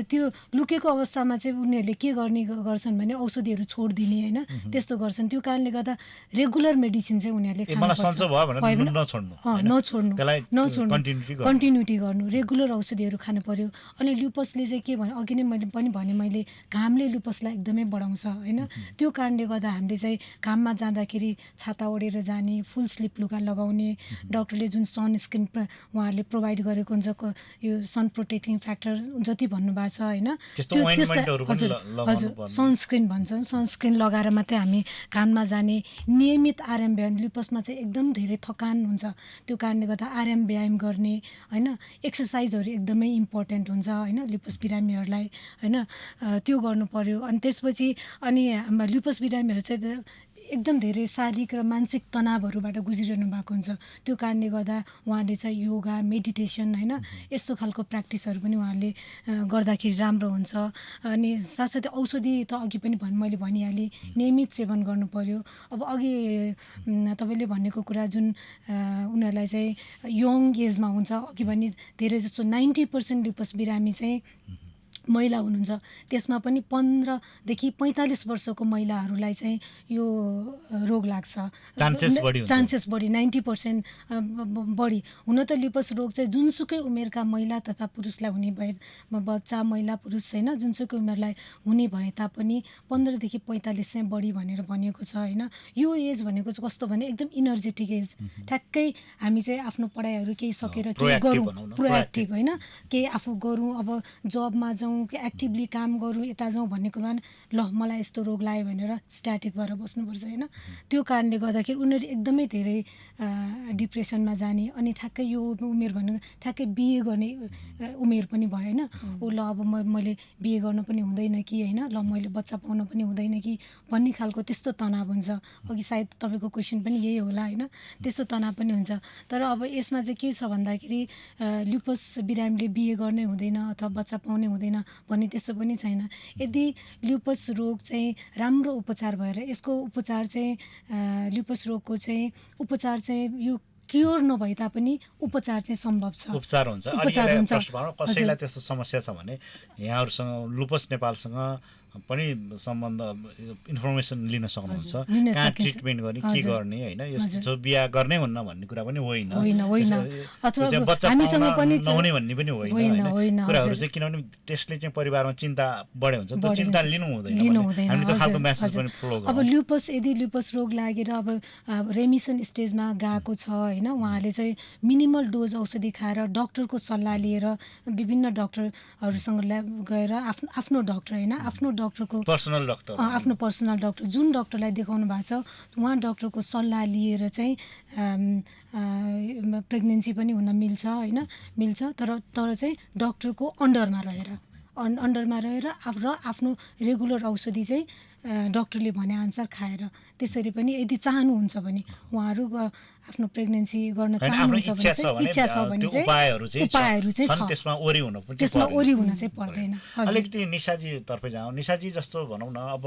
त्यो लुकेको अवस्थामा चाहिँ उनीहरूले के गर्छन् भने औषधिहरू छोडिदिने होइन त्यस्तो गर्छन्। त्यो कारणले गर्दा रेगुलर मेडिसिन चाहिँ उनीहरूले कन्टिन्युटी गर्नु, रेगुलर औषधिहरू खानु पर्यो। अनि लुपसले चाहिँ के भने अघि नै मैले पनि भने मैले घामले लुपसलाई एकदमै बढाउँछ होइन। त्यो कारणले गर्दा हामीले चाहिँ घाममा जाँदाखेरि छाता ओढेर जाने, फुल स्लिप लुगा लगाउने, डक्टरले जुन सन सनस्क्रिन उहाँहरूले प्रोभाइड गरेको हुन्छ यो सन प्रोटेक्टिङ फ्याक्टर जति भन्नुभएको छ होइन हजुर सनस्क्रिन भन्छौँ सनस्क्रिन लगाएर मात्रै हामी काममा जाने नियमित आराम व्यायाम लिपसमा चाहिँ एकदम धेरै थकान हुन्छ त्यो कारणले गर्दा आराम व्यायाम गर्ने होइन एक्सर्साइजहरू एकदमै इम्पोर्टेन्ट हुन्छ होइन लिपस बिरामीहरूलाई होइन त्यो गर्नु पर्यो अनि त्यसपछि अनि हाम्रो लिपस बिरामीहरू चाहिँ एकदम धेरै शारीरिक र मानसिक तनावहरूबाट गुजिरहनु भएको हुन्छ त्यो कारणले गर्दा उहाँले चाहिँ योगा मेडिटेसन होइन यस्तो खालको प्र्याक्टिसहरू पनि उहाँले गर्दाखेरि राम्रो हुन्छ अनि साथसाथै औषधि त अघि पनि मैले भनिहालेँ नियमित सेवन गर्नु पर्यो अब अघि तपाईँले भनेको कुरा जुन उनीहरूलाई चाहिँ यङ एजमा हुन्छ अघि भने धेरै जस्तो 90% लिपस बिरामी चाहिँ महिला हुनुहुन्छ त्यसमा पनि 15 देखि 45 वर्षको महिलाहरूलाई चाहिँ यो रोग लाग्छ चान्सेस बढी 90% बढी हुन त लिपस रोग चाहिँ जुनसुकै उमेरका महिला तथा पुरुषलाई हुने भए बच्चा महिला पुरुष होइन जुनसुकै उमेरलाई हुने भए तापनि 15 देखि 45 चाहिँ बढी भनेर भनिएको छ होइन यो एज भनेको चाहिँ कस्तो भने एकदम इनर्जेटिक एज ठ्याक्कै हामी चाहिँ आफ्नो पढाइहरू केही सकेर केही गरौँ प्रोएक्टिभ होइन केही आफू गरौँ अब जबमा जाउँ एक्टिभली काम गरौँ यता जाउँ भन्ने कुरामा ल मलाई यस्तो रोग लाग्यो भनेर स्ट्याटिक भएर बस्नुपर्छ होइन त्यो कारणले गर्दाखेरि उनीहरू एकदमै धेरै डिप्रेसनमा जाने अनि ठ्याक्कै यो उमेर भन्नु ठ्याक्कै बिहे गर्ने उमेर पनि भयो होइन ऊ ल अब मैले बिहे गर्नु पनि हुँदैन कि होइन ल मैले बच्चा पाउनु पनि हुँदैन कि भन्ने खालको त्यस्तो तनाव हुन्छ अघि सायद तपाईँको क्वेसन पनि यही होला होइन त्यस्तो तनाव पनि हुन्छ तर अब यसमा चाहिँ के छ भन्दाखेरि लिपस बिरामीले बिहे गर्नै हुँदैन अथवा बच्चा पाउनै हुँदैन भन्ने त्यस्तो पनि छैन यदि लिपस रोग चाहिँ राम्रो उपचार भएर यसको उपचार चाहिँ लिपस रोगको चाहिँ उपचार चाहिँ यो क्योर नभए तापनि उपचार चाहिँ सम्भव छ उपचार हुन्छ कसैलाई त्यस्तो समस्या छ भने यहाँहरूसँग लुपस नेपालसँग पनि सम्बन्ध इन्फर्मेसन लिन सक्नुहुन्छ कहाँ ट्रिटमेन्ट गर्ने के गर्ने होइन यस्तो बिहा गर्नै हुन्न भन्ने कुरा पनि होइन बच्चा नहुने भन्ने पनि होइन कुराहरू चाहिँ किनभने त्यसले चाहिँ परिवारमा चिन्ता बढे हुन्छ त्यो चिन्ता लिनु हुँदैन अब ल्युपस यदि ल्युपस रोग लागेर अब रेमिसन स्टेजमा गएको छ होइन उहाँले चाहिँ मिनिमल डोज औषधि खाएर डक्टरको सल्लाह लिएर विभिन्न डक्टरहरूसँग गएर आफ्नो डक्टर होइन आफ्नो डक्टरको आफ्नो पर्सनल डक्टर जुन डक्टरलाई देखाउनु भएको छ उहाँ डक्टरको सल्लाह लिएर चाहिँ प्रेग्नेन्सी पनि हुन मिल्छ होइन मिल्छ तर चाहिँ डक्टरको अन्डरमा रहेर र आफ्नो रेगुलर औषधि चाहिँ डक्टरले भने अनुसार खाएर त्यसरी पनि यदि चाहनुहुन्छ भने उहाँहरू आफ्नो प्रेग्नेन्सी गर्न चाहनुहुन्छ भने इच्छा छ भने चाहिँ उपायहरू चाहिँ त्यसमा ओरी हुन चाहिँ पर्दैन अलिकति निशाजी तर्फै जाउँ निशाजी जस्तो भनौँ न अब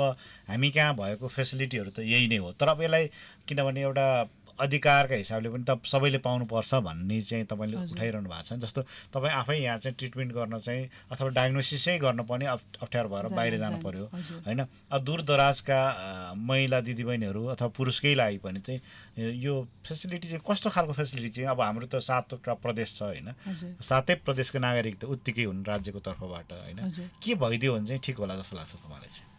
हामी कहाँ भएको फेसिलिटीहरू त यही नै हो तर अब यसलाई किनभने एउटा अधिकारका हिसाबले पनि त सबैले पाउनुपर्छ भन्ने चाहिँ तपाईँले उठाइरहनु भएको छ जस्तो तपाईँ आफै यहाँ चाहिँ ट्रिटमेन्ट गर्न चाहिँ अथवा डायग्नोसिसै गर्न पनि अप्ठ्यारो भएर बाहिर जानु पर्यो होइन अब दूरदराजका महिला दिदीबहिनीहरू अथवा पुरुषकै लागि पनि चाहिँ यो फेसिलिटी चाहिँ कस्तो खालको फेसिलिटी चाहिँ अब हाम्रो त 7वटा प्रदेश छ होइन 7 प्रदेशको नागरिक त उत्तिकै हुन् राज्यको तर्फबाट होइन के भइदियो भने चाहिँ ठिक होला जस्तो लाग्छ तपाईँलाई चाहिँ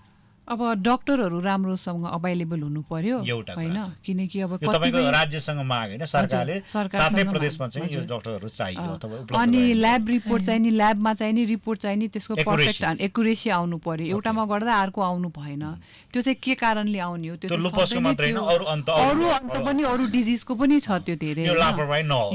अब डक्टरहरू राम्रोसँग अभाइलेबल हुनु पर्यो होइन किनकि अब राज्यसँग माग होइन सरकारले सातै प्रदेशमा चाहिँ यो डक्टरहरू चाहियो अथवा अनि ल्याब रिपोर्ट चाहिँ नि ल्याबमा चाहिँ नि रिपोर्ट चाहिँ नि त्यसको पर्फेक्ट एकुरेसी आउनु पर्यो एउटामा गर्दा अर्को आउनु भएन त्यो चाहिँ के कारणले आउने हो त्यो अरू अन्त पनि अरू डिजिजको पनि छ त्यो धेरै यो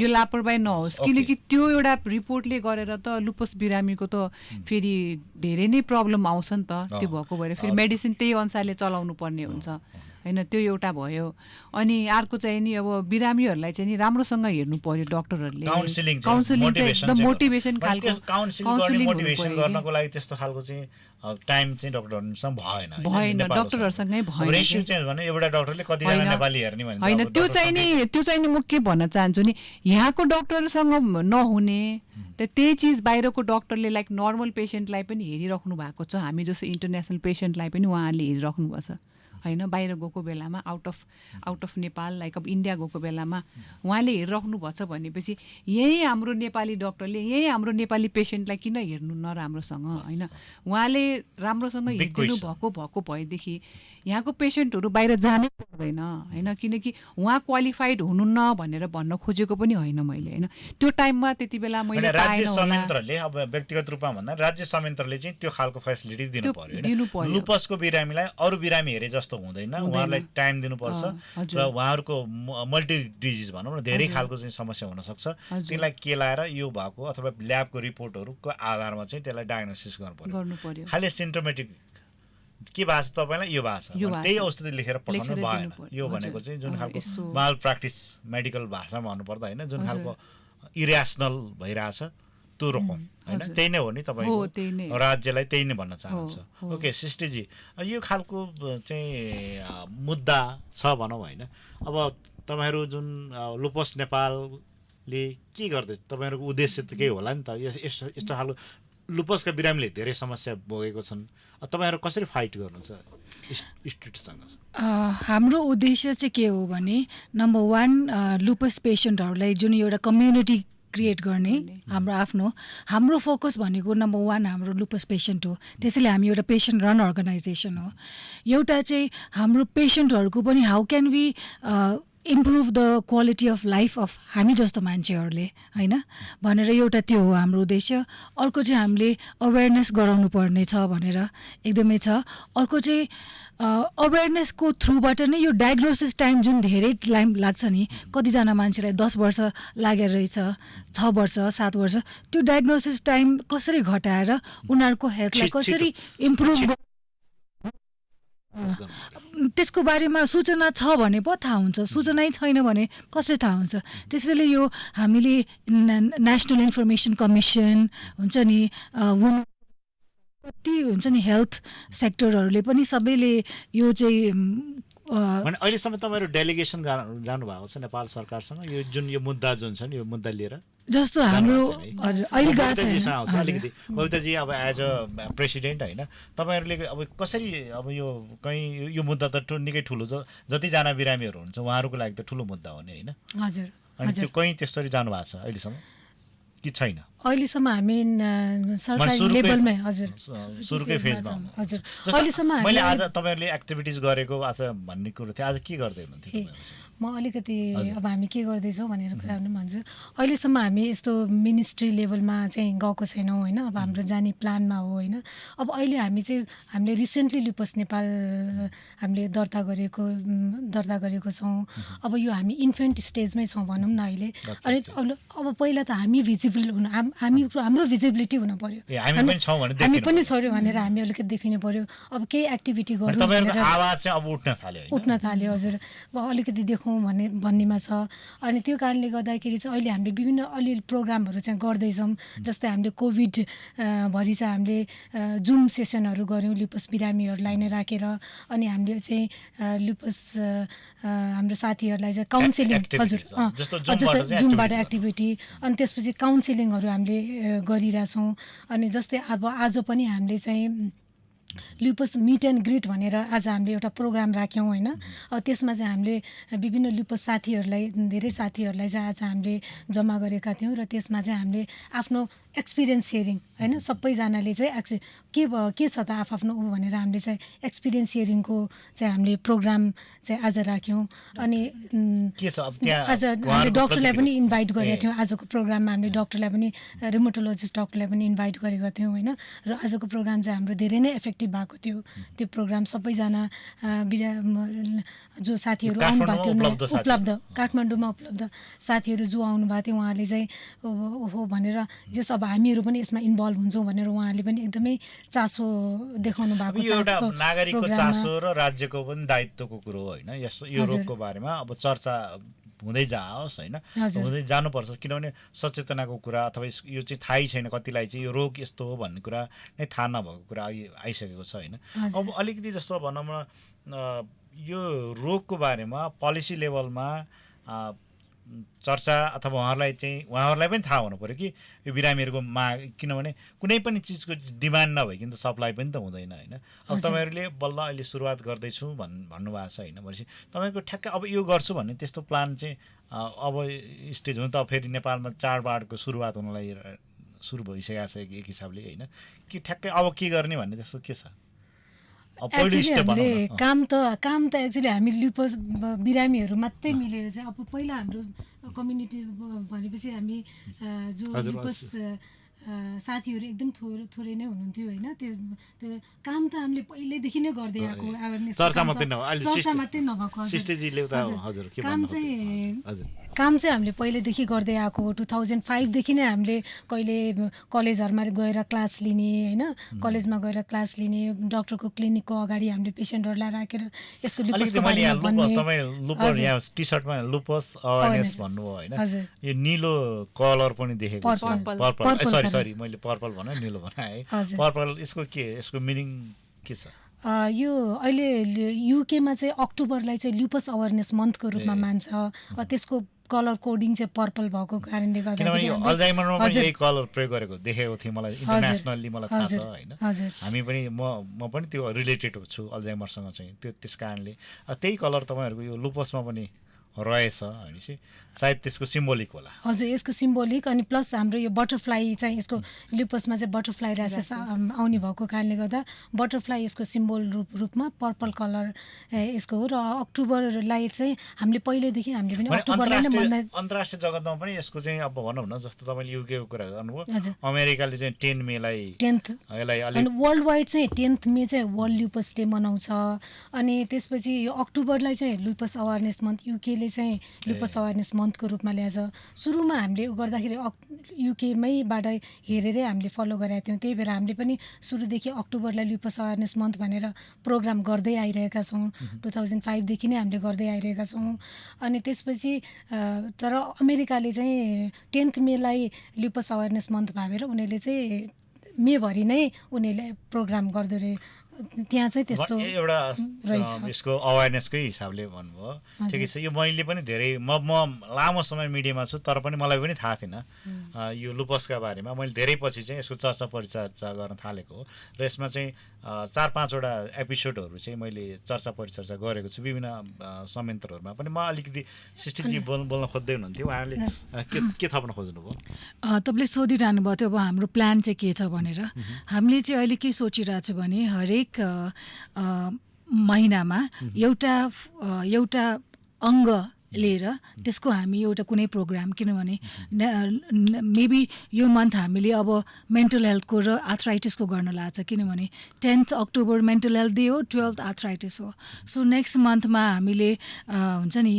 लापरवाही नहोस् किनकि त्यो एउटा रिपोर्टले गरेर त लुपस बिरामीको त फेरि धेरै नै प्रब्लम आउँछ नि त त्यो भएको भएर फेरि मेडिसिन त्यही अनुसारले चलाउनु पर्ने हुन्छ होइन त्यो एउटा भयो अनि अर्को चाहिँ नि अब बिरामीहरूलाई चाहिँ नि राम्रोसँग हेर्नु पर्यो डक्टरहरूले काउन्सिलिङ चाहिँ एकदम मोटिभेसन खालको मोटिभेसन गर्नको लागि त्यस्तो खालको चाहिँ टाइम चाहिँ डक्टरहरूसँग भएन डक्टरहरूसँगै भएन रेशियो चाहिँ भने एउटा डक्टरले कतिजना नेपाली हेर्ने भने होइन त्यो चाहिँ नि म के भन्न चाहन्छु नि यहाँको डक्टरसँग नहुने त्यही चिज बाहिरको डक्टरले लाइक नर्मल पेसेन्टलाई पनि हेरिराख्नु भएको छ हामी जस्तो इन्टरनेसनल पेसेन्टलाई पनि उहाँहरूले हेरिराख्नु भएको छ होइन बाहिर गएको बेलामा आउट अफ नेपाल लाइक अब इन्डिया गएको बेलामा उहाँले हेरिराख्नु भएको छ भनेपछि यही हाम्रो नेपाली डक्टरले यही हाम्रो नेपाली पेसेन्टलाई किन हेर्नु नराम्रोसँग होइन उहाँले राम्रोसँग हेरिदिनु भएको भएदेखि यहाँको पेसेन्टहरू बाहिर जानै पर्दैन होइन, किनकि उहाँ क्वालिफाइड हुनुहुन्न भनेर भन्न खोजेको पनि होइन मैले होइन। त्यो टाइममा त्यति बेला मैले राज्य पाएन होला। संयन्त्रले अब व्यक्तिगत रूपमा भन्दा राज्य संयन्त्रले चाहिँ त्यो खालको फेसिलिटी दिनु पर्यो। लुपसको बिरामीलाई अरू बिरामी हेरे जस्तो हुँदैन, उहाँहरूलाई टाइम दिनुपर्छ र उहाँहरूको मल्टी डिजिज भनौँ न धेरै खालको चाहिँ समस्या हुनसक्छ, त्यसलाई केलाएर यो भएको अथवा ल्याबको रिपोर्टहरूको आधारमा चाहिँ त्यसलाई डायग्नोसिस गर्नु पर्यो। खालि सिम्टोमेटिक के भएको छ तपाईँलाई यो भएको छ त्यही औषधि लेखेर पठाउनु भएन। यो भनेको चाहिँ जुन खालको माल प्र्याक्टिस मेडिकल भाषामा भन्नुपर्दा होइन, जुन खालको इरेसनल भइरहेछ त्यो रोकौँ होइन, त्यही नै हो नि तपाईँको राज्यलाई त्यही नै भन्न चाहन्छ। ओके सृष्टिजी, यो खालको चाहिँ मुद्दा छ भनौँ होइन। अब तपाईँहरू जुन लुपस नेपालले के गर्दै, तपाईँहरूको उद्देश्य त केही होला नि त, यस्तो खालको लुपसका बिरामीले धेरै समस्या भोगेको छन्, तपाईँहरू कसरी फाइट गर्नुहुन्छ स्टेटसँग? हाम्रो उद्देश्य चाहिँ के हो भने नम्बर 1 लुपस पेसेन्टहरूलाई जुन एउटा कम्युनिटी क्रिएट गर्ने हाम्रो फोकस भनेको नम्बर 1 हाम्रो लुपस पेसेन्ट हो। त्यसैले हामी एउटा पेसेन्ट रन अर्गनाइजेसन हो। एउटा चाहिँ हाम्रो पेसेन्टहरूको पनि how can we improve the quality of life of हामी जस्तो मान्छेहरूले होइन भनेर एउटा त्यो हो हाम्रो उद्देश्य। अर्को चाहिँ हामीले अवेरनेस गराउनु पर्ने छ भनेर एकदमै छ। अर्को चाहिँ अवेरनेसको थ्रुबाट नै यो डायग्नोसिस टाइम जुन धेरै टाइम लाग्छ नि, कतिजना मान्छेलाई 10 वर्ष लागेर रहेछ, 6 वर्ष 7 वर्ष, त्यो डायग्नोसिस टाइम कसरी घटाएर उनीहरूको हेल्थलाई कसरी इम्प्रुभ त्यसको बारेमा सूचना छ भने पो थाहा हुन्छ, सूचनै छैन भने कसरी थाहा हुन्छ। त्यसैले यो हामीले नेसनल इन्फर्मेसन कमिसन हुन्छ नि, कति हुन्छ नि हेल्थ सेक्टरहरूले पनि सबैले यो चाहिँ अहिलेसम्म तपाईँहरू डेलिगेसन जानुभएको छ नेपाल सरकारसँग यो जुन यो मुद्दा जुन छ नि, यो मुद्दा लिएर जस्तो हाम्रो हजुर अहिले अलिकति कविताजी अब एज अ प्रेसिडेन्ट होइन, तपाईँहरूले अब कसरी अब यो कहीँ यो मुद्दा त निकै ठुलो जतिजना बिरामीहरू हुन्छ उहाँहरूको लागि त ठुलो मुद्दा हो नि होइन। हजुर, अनि त्यो कहीँ त्यसरी जानुभएको छ अहिलेसम्म कि छैन? अहिलेसम्म हामी सरकारी लेभलमै हजुर सुरुकै फेजमा हजुर अहिलेसम्म मैले आज तपाईँहरूले एक्टिभिटिज गरेको आज भन्ने कुरो थियो, आज के गर्दै हुनुहुन्थ्यो? म अलिकति अब हामी के गर्दैछौँ भनेर कुरा पनि भन्छु। अहिलेसम्म हामी यस्तो मिनिस्ट्री लेभलमा चाहिँ गएको छैनौँ होइन, अब हाम्रो जाने प्लानमा हो होइन। अब अहिले हामी चाहिँ हामीले रिसेन्टली लुपस नेपाल हामीले दर्ता गरेको छौँ। अब यो हामी इन्फेन्ट स्टेजमै छौँ भनौँ न अहिले। अनि अब पहिला त हामी भिजिबल हुनु हाम्रो भिजिबिलिटी हुनु पर्यो, हामी पनि छोड्यो भनेर हामी अलिकति देखिनु पर्यो। अब केही एक्टिभिटी गरौँ भनेर आवाज चाहिँ अब उठ्न थाल्यो हजुर, अब अलिकति देखौँ भन्नेमा छ। अनि त्यो कारणले गर्दाखेरि चाहिँ अहिले हामीले विभिन्न अलिअलि प्रोग्रामहरू चाहिँ गर्दैछौँ। जस्तै हामीले कोभिड भरि चाहिँ हामीले जुम सेसनहरू गऱ्यौँ लुपस बिरामीहरूलाई नै राखेर। अनि हामीले चाहिँ लुपस हाम्रो साथीहरूलाई चाहिँ काउन्सिलिङ हजुर जस्तै जुमबाट एक्टिभिटी, अनि त्यसपछि काउन्सिलिङहरू हामीले गरिरहेछौँ। अनि जस्तै अब आज पनि हामीले चाहिँ लुपस मिट एन्ड ग्रिट भनेर आज हामीले एउटा प्रोग्राम राख्यौँ होइन। त्यसमा चाहिँ हामीले विभिन्न लुपस साथीहरूलाई धेरै साथीहरूलाई चाहिँ आज हामीले जम्मा गरेका थियौँ र त्यसमा चाहिँ हामीले आफ्नो एक्सपिरियन्स सेयरिङ होइन, सबैजनाले चाहिँ के छ त आफ्नो ऊ भनेर हामीले चाहिँ एक्सपिरियन्स सेयरिङको चाहिँ हामीले प्रोग्राम चाहिँ आज राख्यौँ। अनि आज हामीले डक्टरलाई पनि इन्भाइट गरेका थियौँ। आजको प्रोग्राममा हामीले डक्टरलाई पनि रिमोटोलोजिस्ट डक्टरलाई पनि इन्भाइट गरेका थियौँ होइन। र आजको प्रोग्राम चाहिँ हाम्रो धेरै नै इफेक्टिभ भएको थियो। त्यो प्रोग्राम सबैजना जो साथीहरू आउनुभएको थियो उपलब्ध काठमाडौँमा उपलब्ध साथीहरू जो आउनुभएको थियो उहाँले चाहिँ हो भनेर जस अब हामीहरू पनि यसमा इन्भल्भ हुन्छौँ भनेर उहाँहरूले पनि एकदमै चासो देखाउनु भएको छ। एउटा नागरिकको चासो र राज्यको पनि दायित्वको कुरो होइन यो रोगको बारेमा अब चर्चा हुँदै जाओस् होइन, हुँदै जानुपर्छ। किनभने सचेतनाको कुरा अथवा यो चाहिँ थाहै छैन कतिलाई चाहिँ यो रोग यस्तो हो भन्ने कुरा नै थाहा नभएको कुरा आइसकेको छ होइन। अब अलिकति जस्तो भनौँ न यो रोगको बारेमा पोलिसी लेभलमा चर्चा अथवा उहाँहरूलाई पनि थाहा हुनु पऱ्यो कि यो बिरामीहरूको माग, किनभने कुनै पनि चिजको डिमान्ड नभइकन त सप्लाई पनि त हुँदैन होइन। अब तपाईँहरूले बल्ल अहिले सुरुवात गर्दैछु भन्नुभएको छ होइन, भनेपछि तपाईँको ठ्याक्कै अब यो गर्छु भन्ने त्यस्तो प्लान चाहिँ अब स्टेज हुनु त फेरि नेपालमा चाडबाडको सुरुवात हुनलाई सुरु भइसकेको छ एक हिसाबले होइन, कि ठ्याक्कै अब के गर्ने भन्ने त्यस्तो के छ? पहिलो एक्चुअली स्टेप हामीले भनौँ न। काम त एक्चुअली हामी लिपस बिरामीहरू मात्रै मिलेर चाहिँ अब पहिला हाम्रो कम्युनिटी भनेपछि हामी जो हजुर, लिपस साथीहरू एकदम थोरै नै हुनुहुन्थ्यो होइन त्यो काम त हामीले पहिल्यैदेखि नै गर्दै आएको अवेरनेस चर्चा मात्रै नभए अहिले चर्चा मात्रै नभएको हजुर। सिस्टरजीले त हजुर के काम भन्नु चाहिँ हजुर काम चाहिँ हामीले पहिल्यैदेखि गर्दै आएको 2005देखि नै हामीले कहिले कलेजहरूमा गएर क्लास लिने होइन कलेजमा गएर क्लास लिने डक्टरको क्लिनिकको अगाडि हामीले पेसेन्टहरूलाई राखेर यसको अलिकति लिपसको मैले यहाँ बारेमा भन्ने तपाईँ लुपस हजुर। यहाँ टी सर्टमा लुपस अवेरनेस भन्नुभयो होइन हजुर। यो निलो कलर पनि देखेको छु purple. Purple purple sorry colour. Sorry मैले पर्पल भने निलो भने है हजुर। पर्पल यसको यसको मिनिङ के छ यो अहिले युकेमा चाहिँ अक्टोबरलाई चाहिँ ल्युपस अवेरनेस मन्थको रूपमा मान्छ त्यसको कलर कोडिङ चाहिँ पर्पल भएको कारणले किनभने गर्दाखेरि यो हामीले- अल्जाइमरमा पनि हजुर। यही कलर प्रयोग गरेको देखेको थिएँ मलाई इन्टरनेसनल्ली मलाई थाहा छ हजुर। होइन हजुर। हामी पनि म पनि त्यो रिलेटेड छु अल्जाइमरसँग चाहिँ त्यस कारणले त्यही कलर तपाईँहरूको यो लुपसमा पनि रहेछ भनेपछि सायद त्यसको सिम्बोलिक होला हजुर यसको सिम्बोलिक अनि प्लस हाम्रो यो बटरफ्लाई चाहिँ यसको लिपसमा चाहिँ बटरफ्लाई ऱ्यासेस आउने भएको कारणले गर्दा बटरफ्लाई यसको सिम्बोल रूपमा पर्पल कलर यसको हो र अक्टोबरलाई चाहिँ हामीले पहिल्यैदेखि हामीले पनि भने अक्टोबरलाई नै मनाइ अन्तर्राष्ट्रिय जगतमा पनि यसको चाहिँ अब भनौँ न जस्तो तपाईँले युकेको कुरा गर्नुभयो हजुर। अमेरिकाले चाहिँ 10 मेलाई 10th यसलाई अनि अलिक वर्ल्ड वाइड चाहिँ 10th मे चाहिँ वर्ल्ड ल्युपस डे मनाउँछ अनि त्यसपछि यो अक्टोबरलाई चाहिँ ल्युपस अवेरनेस मन्थ युकेले चाहिँ ल्युपस अवेरनेस मन्थको रूपमा ल्याएछ सुरुमा हामीले गर्दाखेरि युकेमैबाट हेरेरै हामीले फलो गरेका थियौँ त्यही भएर हामीले पनि सुरुदेखि अक्टोबरलाई ल्युपस अवेरनेस मन्थ भनेर प्रोग्राम गर्दै आइरहेका छौँ 2005देखि नै हामीले गर्दै आइरहेका छौँ अनि त्यसपछि तर अमेरिकाले चाहिँ 10th मेलाई ल्युपस अवेरनेस मन्थ भावेर उनीहरूले चाहिँ मेभरि नै उनीहरूले प्रोग्राम गर्दो रहे त्यहाँ चाहिँ त्यस्तो एउटा रहेछ। यसको अवेरनेसकै हिसाबले भन्नुभयो ठिकै छ यो मैले पनि धेरै म लामो समय मिडियामा छु तर पनि मलाई पनि थाहा थिएन यो लुपसका बारेमा मैले धेरै पछि चाहिँ यसको चर्चा परिचर्चा गर्न थालेको हो र यसमा चाहिँ 4-5वटा एपिसोडहरू चाहिँ मैले चर्चा परिचर्चा गरेको छु विभिन्न संयन्त्रहरूमा पनि म अलिकति सिस्टरजी बोल्न खोज्दै हुनुहुन्थ्यो उहाँले के थप्न खोज्नुभयो तपाईँले सोधिरहनु भयो थियो अब हाम्रो प्लान चाहिँ के छ भनेर हामीले चाहिँ अहिले के सोचिरहेको छु भने हरेक महिनामा एउटा अङ्ग लिएर त्यसको हामी एउटा कुनै प्रोग्राम किनभने मेबी यो मन्थ हामीले अब मेन्टल हेल्थको र आर्थराइटिसको गर्न लाग्छ किनभने 10th October mental health day हो 12th आर्थराइटिस हो सो नेक्स्ट मन्थमा हामीले हुन्छ नि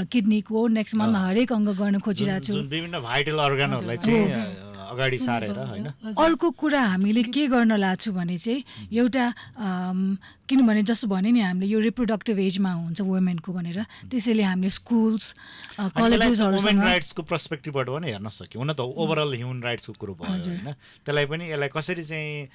किडनीको नेक्स्ट मन्थमा हरेक अङ्ग गर्न खोजिरहेको छु जुन विभिन्न भाइटल अर्गनहरूलाई चाहिँ अगाडि सारेर होइन अर्को कुरा हामीले के गर्न लाग्छौँ भने चाहिँ एउटा किनभने जस्तो भने नि हामीले यो रिप्रोडक्टिभ एजमा हुन्छ वुमेनको भनेर त्यसैले हामीले स्कुल्स वुमेन कलेजेसहरूसँग राइट्सको पर्सपेक्टिभबाट पनि हेर्न सक्यो हुन त ओभरअल ह्युमन राइट्सको कुरो भयो होइन त्यसलाई पनि यसलाई कसरी चाहिँ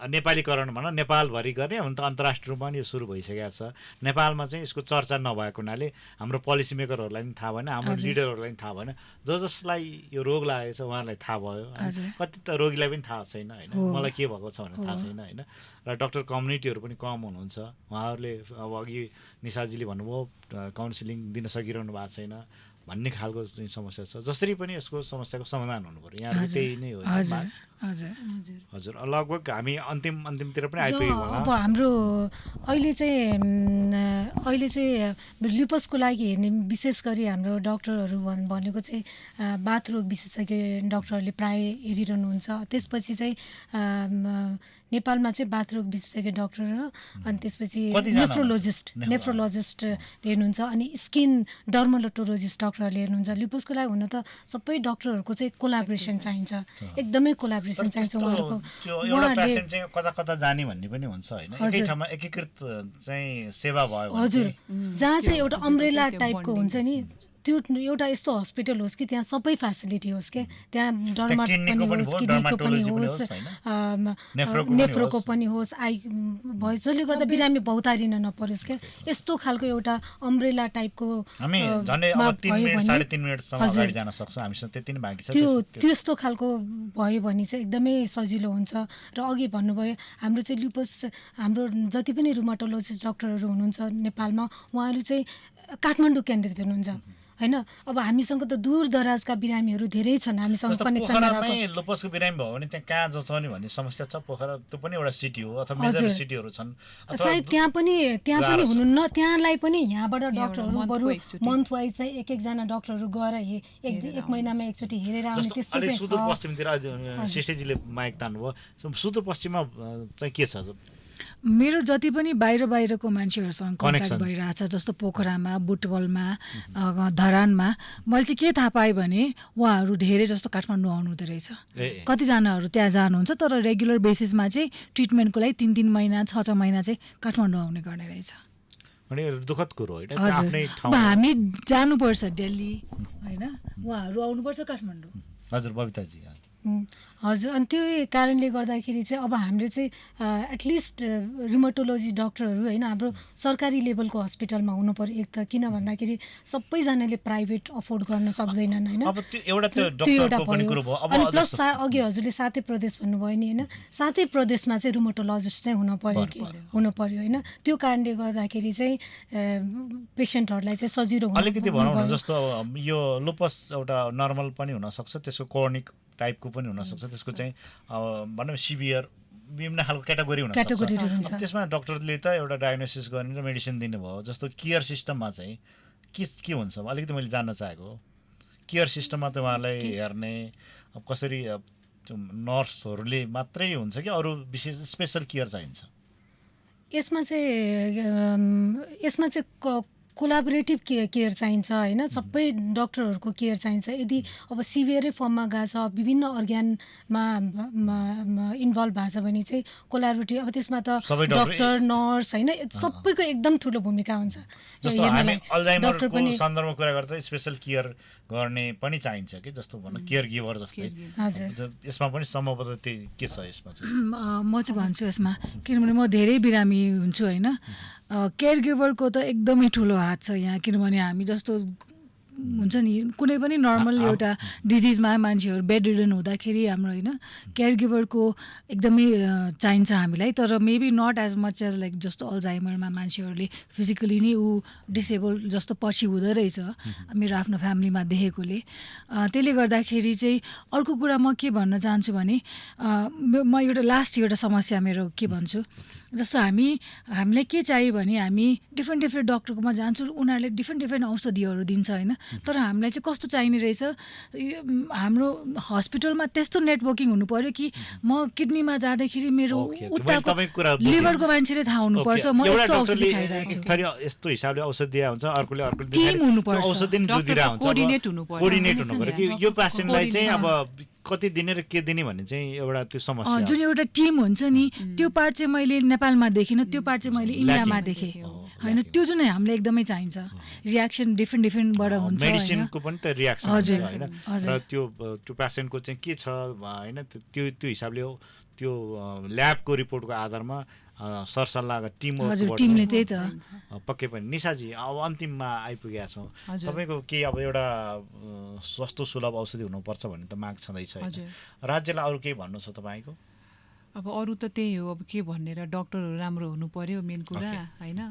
नेपालीकरण भनौँ नेपालभरि गर्ने हुन त अन्तर्राष्ट्रिय रूपमा पनि यो सुरु भइसकेको छ नेपालमा चाहिँ यसको चर्चा नभएको हुनाले हाम्रो पोलिसी मेकरहरूलाई पनि थाहा भएन हाम्रो लिडरहरूलाई पनि थाहा भएन जसलाई यो रोग लागेको छ उहाँहरूलाई थाहा भयो कति त रोगीलाई पनि थाहा छैन होइन मलाई के भएको छ भनेर थाहा छैन होइन र डक्टर कम्युनिटीहरू पनि कम हुनुहुन्छ उहाँहरूले अब अघि निशाजीले भन्नुभयो काउन्सिलिङ दिन सकिरहनु भएको छैन भन्ने खालको चाहिँ समस्या छ जसरी पनि यसको समस्याको समाधान हुनु पर्यो यहाँ त्यही नै हो हजुर लगभग हामी अन्तिमतिर पनि आइपुग्यौँ होला अब हाम्रो अहिले चाहिँ ल्युपसको लागि हेर्ने विशेष गरी हाम्रो डक्टरहरू भनेको चाहिँ बाथरोग विशेषज्ञ डक्टरहरूले प्राय हेरिरहनुहुन्छ त्यसपछि चाहिँ नेपालमा चाहिँ बाथरोग विशेषज्ञ डक्टर र अनि त्यसपछि नेफ्रोलोजिस्ट हेर्नुहुन्छ अनि स्किन डर्मोलोटोलोजिस्ट डक्टरहरूले हेर्नुहुन्छ ल्युपसको लागि हुन त सबै डक्टरहरूको चाहिँ कोलाबोरेसन चाहिन्छ एकदमै कोलाबोरेसन चाहिन्छ उहाँहरूको एउटा पेसेन्ट चाहिँ कता कता जाने भन्ने पनि हुन्छ होइन एकै ठाउँमा एकीकृत चाहिँ सेवा भयो हजुर जहाँ चाहिँ एउटा अम्ब्रेला टाइपको हुन्छ नि त्यो एउटा यस्तो हस्पिटल होस् कि त्यहाँ सबै फेसिलिटी होस् के त्यहाँ डर्मा पनि होस् किडनीको पनि होस् नेफ्रोको पनि होस् आई भयो जसले गर्दा बिरामी भौतारिन नपरोस् क्या यस्तो खालको एउटा अम्ब्रेला टाइपको त्यस्तो खालको भयो भने चाहिँ एकदमै सजिलो हुन्छ र अघि भन्नुभयो हाम्रो चाहिँ ल्युपस हाम्रो जति पनि रुमाटोलोजिस्ट डक्टरहरू हुनुहुन्छ नेपालमा उहाँहरू चाहिँ काठमाडौँ केन्द्रित हुनुहुन्छ होइन। अब हामीसँग त दूर दराजका बिरामीहरू धेरै छन्, हामीसँग जस्तो कनेक्सन नरहेको। पोखरामै लुपसको बिरामी भयो भने त्यहाँ कहाँ जचाउने भन्ने समस्या छ? पोखरा त्यो पनि एउटा सिटी हो अथवा मेजर हजुर। सिटीहरू छन् अथवा सायद त्यहाँ पनि गाह्रो छ। हुनुहुन्न, त्यहाँलाई पनि यहाँबाट डक्टरहरू month बरु को एकचोटि। मन्थ वाइज चाहिँ एक-एकजना डक्टरहरू गएर एक महिनामा एकचोटि हेरेर आउने जस्तो त्यस्तो अलि चाहिँ छ। सुदूरपश्चिमतिर सिस्टेजीले माइक तान्नुभयो, सुदूरपश्चिममा चाहिँ के छ? मेरो जति पनि बाहिरको मान्छेहरूसँग कन्ट्याक्ट Connection। भइरहेछ, जस्तो पोखरामा, बुटवलमा, धरानमा, मैले चाहिँ के थाहा पाएँ भने उहाँहरू धेरै जस्तो काठमाडौँ आउनु हुँदो रहेछ। ए कतिजनाहरू त्यहाँ जानुहुन्छ, तर रेगुलर बेसिसमा चाहिँ ट्रिटमेन्टको लागि 3-3 महिना 6-6 महिना चाहिँ काठमाडौँ आउने गर्ने रहेछ। अनि दुःखद कुरो होइन, त्यो हजुर। आफ्नै अब ठाउँ। हामी जानुपर्छ दिल्ली होइन, उहाँहरू आउनुपर्छ काठमाडौँ। हजुर बबिताजी। हजुर, अनि त्यो कारणले गर्दाखेरि चाहिँ अब हामीले चाहिँ एटलिस्ट रुमेटोलोजी डक्टरहरू होइन हाम्रो सरकारी लेभलको हस्पिटलमा हुनु पर्यो। एक त किन भन्दाखेरि सबैजनाले प्राइभेट अफोर्ड गर्न सक्दैनन् होइन। अब त्यो एउटा त्यो त्यो एउटा डक्टरको पनि भयो। कुरो भयो। अब अनि प्लस जस्तो- अघि हजुरले सातै प्रदेश भन्नुभयो नि होइन, सातै प्रदेशमा चाहिँ रुमेटोलोजिस्ट चाहिँ हुनु पर्यो होइन। त्यो कारणले गर्दाखेरि चाहिँ पेसेन्टहरूलाई चाहिँ सजिलो अलिकति भनौँ न, हुनुभयो। जस्तो यो लुपस एउटा नर्मल पनि हुनसक्छ, त्यसको क्रोनिक टाइपको पनि हुनसक्छ, त्यसको चाहिँ भनौँ सिभियर विभिन्न खालको क्याटेगोरी हुनसक्छ। क्याटेगोरीहरू हुन्छ। अब त्यसमा डक्टरले त एउटा डायग्नोसिस गर्ने र मेडिसिन दिनुभयो। जस्तो केयर सिस्टममा चाहिँ के हुन्छ अलिकति मैले जान्न चाहेको हो। केयर सिस्टममा त उहाँलाई हेर्ने अब कसरी त्यो नर्सहरूले मात्रै हुन्छ कि अरू विशेष स्पेसल केयर चाहिन्छ? यसमा चाहिँ कोलाबोरेटिभ केयर चाहिन्छ होइन। सबै डक्टरहरूको केयर चाहिन्छ। यदि अब सिभियरै फर्ममा गएको छ, विभिन्न अर्ग्यानमा इन्भल्भ भएको छ भने चाहिँ कोलाबोरेटिभ, अब त्यसमा त सबै डक्टर- डक्टर नर्स होइन सबैको एकदम ठुलो भूमिका हुन्छ। जस्तो हामी हेर्नलाई। डक्टर अल्जाइमरको पनि सन्दर्भमा कुरा गर्दा स्पेसल केयर गर्ने पनि चाहिन्छ कि, जस्तो भनौँ केयर गिभर जस्तै। हजुर। यसमा पनि सम्भवतः त्यही के छ यसमा चाहिँ? म चाहिँ भन्छु यसमा, किनभने म धेरै बिरामी हुन्छु होइन। केयर गिभरको त एकदमै ठुलो हात छ यहाँ, किनभने हामी जस्तो हुन्छ नि कुनै पनि नर्मल एउटा डिजिजमा मान्छेहरू बेड रिडन हुँदाखेरि हाम्रो होइन केयर गिभरको एकदमै चाहिन्छ हामीलाई। तर maybe not as much as like जस्तो अल्जाइमरमा मान्छेहरूले फिजिकली नै ऊ डिसेबल जस्तो पछि हुँदो रहेछ, मेरो आफ्नो फ्यामिलीमा देखेकोले। त्यसले गर्दाखेरि चाहिँ अर्को कुरा म के भन्न चाहन्छु भने म एउटा समस्या मेरो के भन्छु, जस्तो हामीलाई के चाहियो भने हामी डिफ्रेन्ट डक्टरकोमा जान्छौँ, उनीहरूले डिफ्रेन्ट औषधिहरू दिन्छ होइन। तर हामीलाई चाहिँ कस्तो चाहिने रहेछ, हाम्रो हस्पिटलमा त्यस्तो नेटवर्किङ हुनु पर्यो कि म किडनीमा जाँदाखेरि मेरो उताको लिभरको मान्छेले थाहा हुनुपर्छ म यस्तो औषधि खाइरहेको छु। यस्तो हिसाबले औषधि दिया हुन्छ, अर्कोले टिम हुनुपर्छ। औषधि नि दिइरहेको हुन्छ। कोअर्डिनेट हुनु पर्यो। कोअर्डिनेट हुनु पर्यो कि यो पेसेन्टलाई चाहिँ अब कति दिने र के दिने भन्ने चाहिँ एउटा त्यो समस्या। जुन एउटा टिम हुन्छ नि, त्यो पार्ट चाहिँ मैले नेपालमा देखिनँ, त्यो पार्ट चाहिँ मैले इन्डियामा देखेँ होइन। त्यो जुन हामीलाई एकदमै चाहिन्छ, रियाक्सन डिफ्रेन्टबाट हुन्छ होइन। मेडिसिनको पनि त रियाक्सन हुन्छ हजुर, होइन। हजुर। र त्यो पेसेन्टको चाहिँ के छ होइन, त्यो हिसाबले त्यो ल्याबको रिपोर्टको आधारमा सरसल्लाह टिम टिमले त्यही त पक्कै पनि। निशाजी अब अन्तिममा आइपुगेका छौँ, तपाईँको केही अब एउटा सस्तो सुलभ औषधि हुनुपर्छ भन्ने त माग छँदैछ होइन। राज्यलाई अरू केही भन्नु छ तपाईँको? अब अरू त त्यही हो, अब के भन्ने र डक्टरहरू राम्रो हुनु पर्यो मेन कुरा होइन।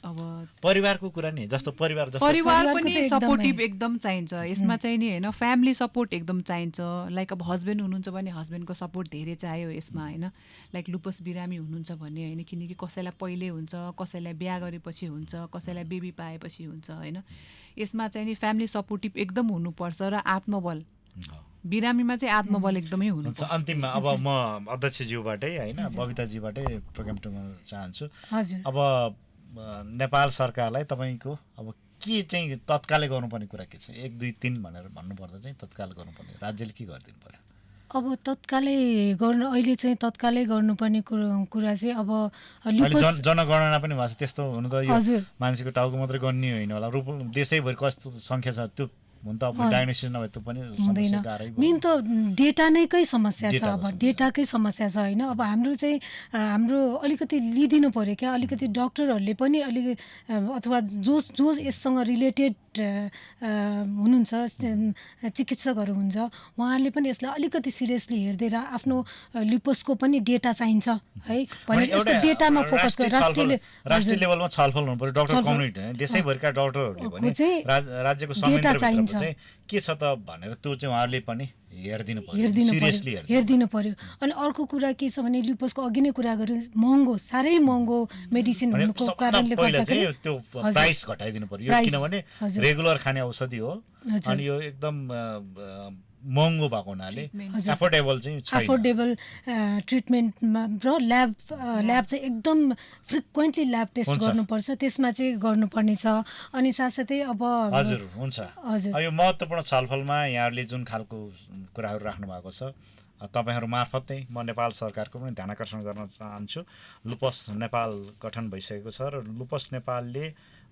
अब परिवारको कुरा नि, जस्तो परिवार परिवार परिवारको पनि त एकदमै। सपोर्टिभ एकदम चाहिन्छ यसमा चाहिँ नि होइन। फ्यामिली सपोर्ट एकदम चाहिन्छ। लाइक अब हस्बेन्ड हुनुहुन्छ भने हस्बेन्डको सपोर्ट धेरै चाहियो यसमा होइन। लाइक लुपस बिरामी हुनुहुन्छ भने होइन, किनकि कसैलाई पहिले हुन्छ, कसैलाई बिहा गरेपछि हुन्छ, कसैलाई बेबी पाएपछि हुन्छ होइन। यसमा चाहिँ नि फ्यामिली सपोर्टिभ एकदम हुनुपर्छ र आत्मबल, बिरामीमा चाहिँ आत्मबल एकदमै हुनुपर्छ। अन्तिममा अब म अध्यक्षज्यूबाटै होइन बबिताजीबाटै प्रोग्राम टुङ्गाउन चाहन्छु। हजुर। अब नेपाल सरकारलाई तपाईँको अब के चाहिँ तत्कालै गर्नुपर्ने कुरा के छ? 1, 2, 3 भनेर भन्नुपर्दा चाहिँ तत्काल गर्नुपर्ने राज्यले के गरिदिनु पर्यो? अब तत्कालै अहिले चाहिँ तत्कालै गर्नुपर्ने कुरा चाहिँ अब अहिले जनगणना पनि भएको छ, त्यस्तो हुनु त यो हजुर। मान्छेको टाउको मात्रै गर्ने होइन होला, देशैभरि कस्तो सङ्ख्या छ त्यो हुन त अब डायग्नोसिस नभए त पनि हुँदैन। मेन त डेटा नै कै समस्या छ, अब डेटाकै समस्या छ होइन। अब हाम्रो अलिकति लिइदिनु पर्यो क्या, अलिकति डक्टरहरूले पनि अलिकति अथवा जो यससँग रिलेटेड हुनुहुन्छ, चिकित्सकहरू हुन्छ, उहाँहरूले पनि यसलाई अलिकति सिरियसली हेरिदिएर आफ्नो ल्युपसको पनि डेटा चाहिन्छ है भने यसको डेटामा फोकस गरेर राष्ट्रिय लेभलमा छलफल हुनु पर्यो। डक्टर कम्युनिटी देशैभरिका डक्टरहरूले पनि राज्यको संयन्त्रभित्रको चाहिँ के छ त भनेर त्यो चाहिँ उहाँहरूले पनि हेरिदिनु पर्यो। अनि अर्को कुरा के छ भने ल्युपसको अघि नै कुरा गऱ्यो, महँगो, साह्रै महँगो मेडिसिन हुनुको कारणले गर्दाखेरि त्यो प्राइस घटाइदिनु पर्यो, किनभने रेगुलर खाने औषधि हो अनि यो एकदम महँगो भएको हुनाले एफोर्डेबल ट्रिटमेन्टमा र ल्याब चाहिँ एकदम फ्रिक्वेन्टली ल्याब टेस्ट गर्नुपर्छ, त्यसमा चाहिँ गर्नुपर्ने छ। अनि साथसाथै अब हजुर हुन्छ यो महत्त्वपूर्ण छलफलमा यहाँहरूले जुन खालको कुराहरू राख्नु भएको छ तपाईँहरू मार्फत नै म नेपाल सरकारको पनि ध्यान आकर्षण गर्न चाहन्छु। लुपस नेपाल गठन भइसकेको छ र लुपस नेपालले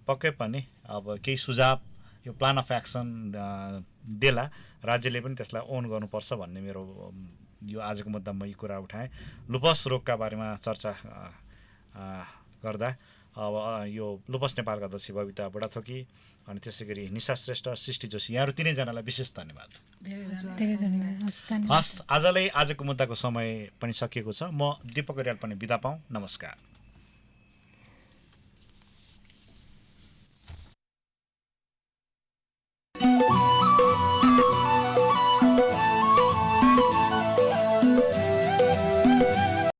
पक्कै पनि अब केही सुझाव यो प्लान अफ एक्सन देला, राज्यले पनि त्यसलाई ओन गर्नुपर्छ भन्ने मेरो यो आजको मुद्दामा यो कुरा उठाएँ। लुपस रोगका बारेमा चर्चा गर्दा अब यो लुपस नेपालका अध्यक्ष बबिता बुढाथोकी अनि त्यसै गरी निशा श्रेष्ठ, सृष्टि जोशी, यहाँहरू तिनैजनालाई विशेष धन्यवाद। हस्, आजको मुद्दाको समय पनि सकिएको छ। म दीपक रियाल पनि बिदा पाऊँ। नमस्कार।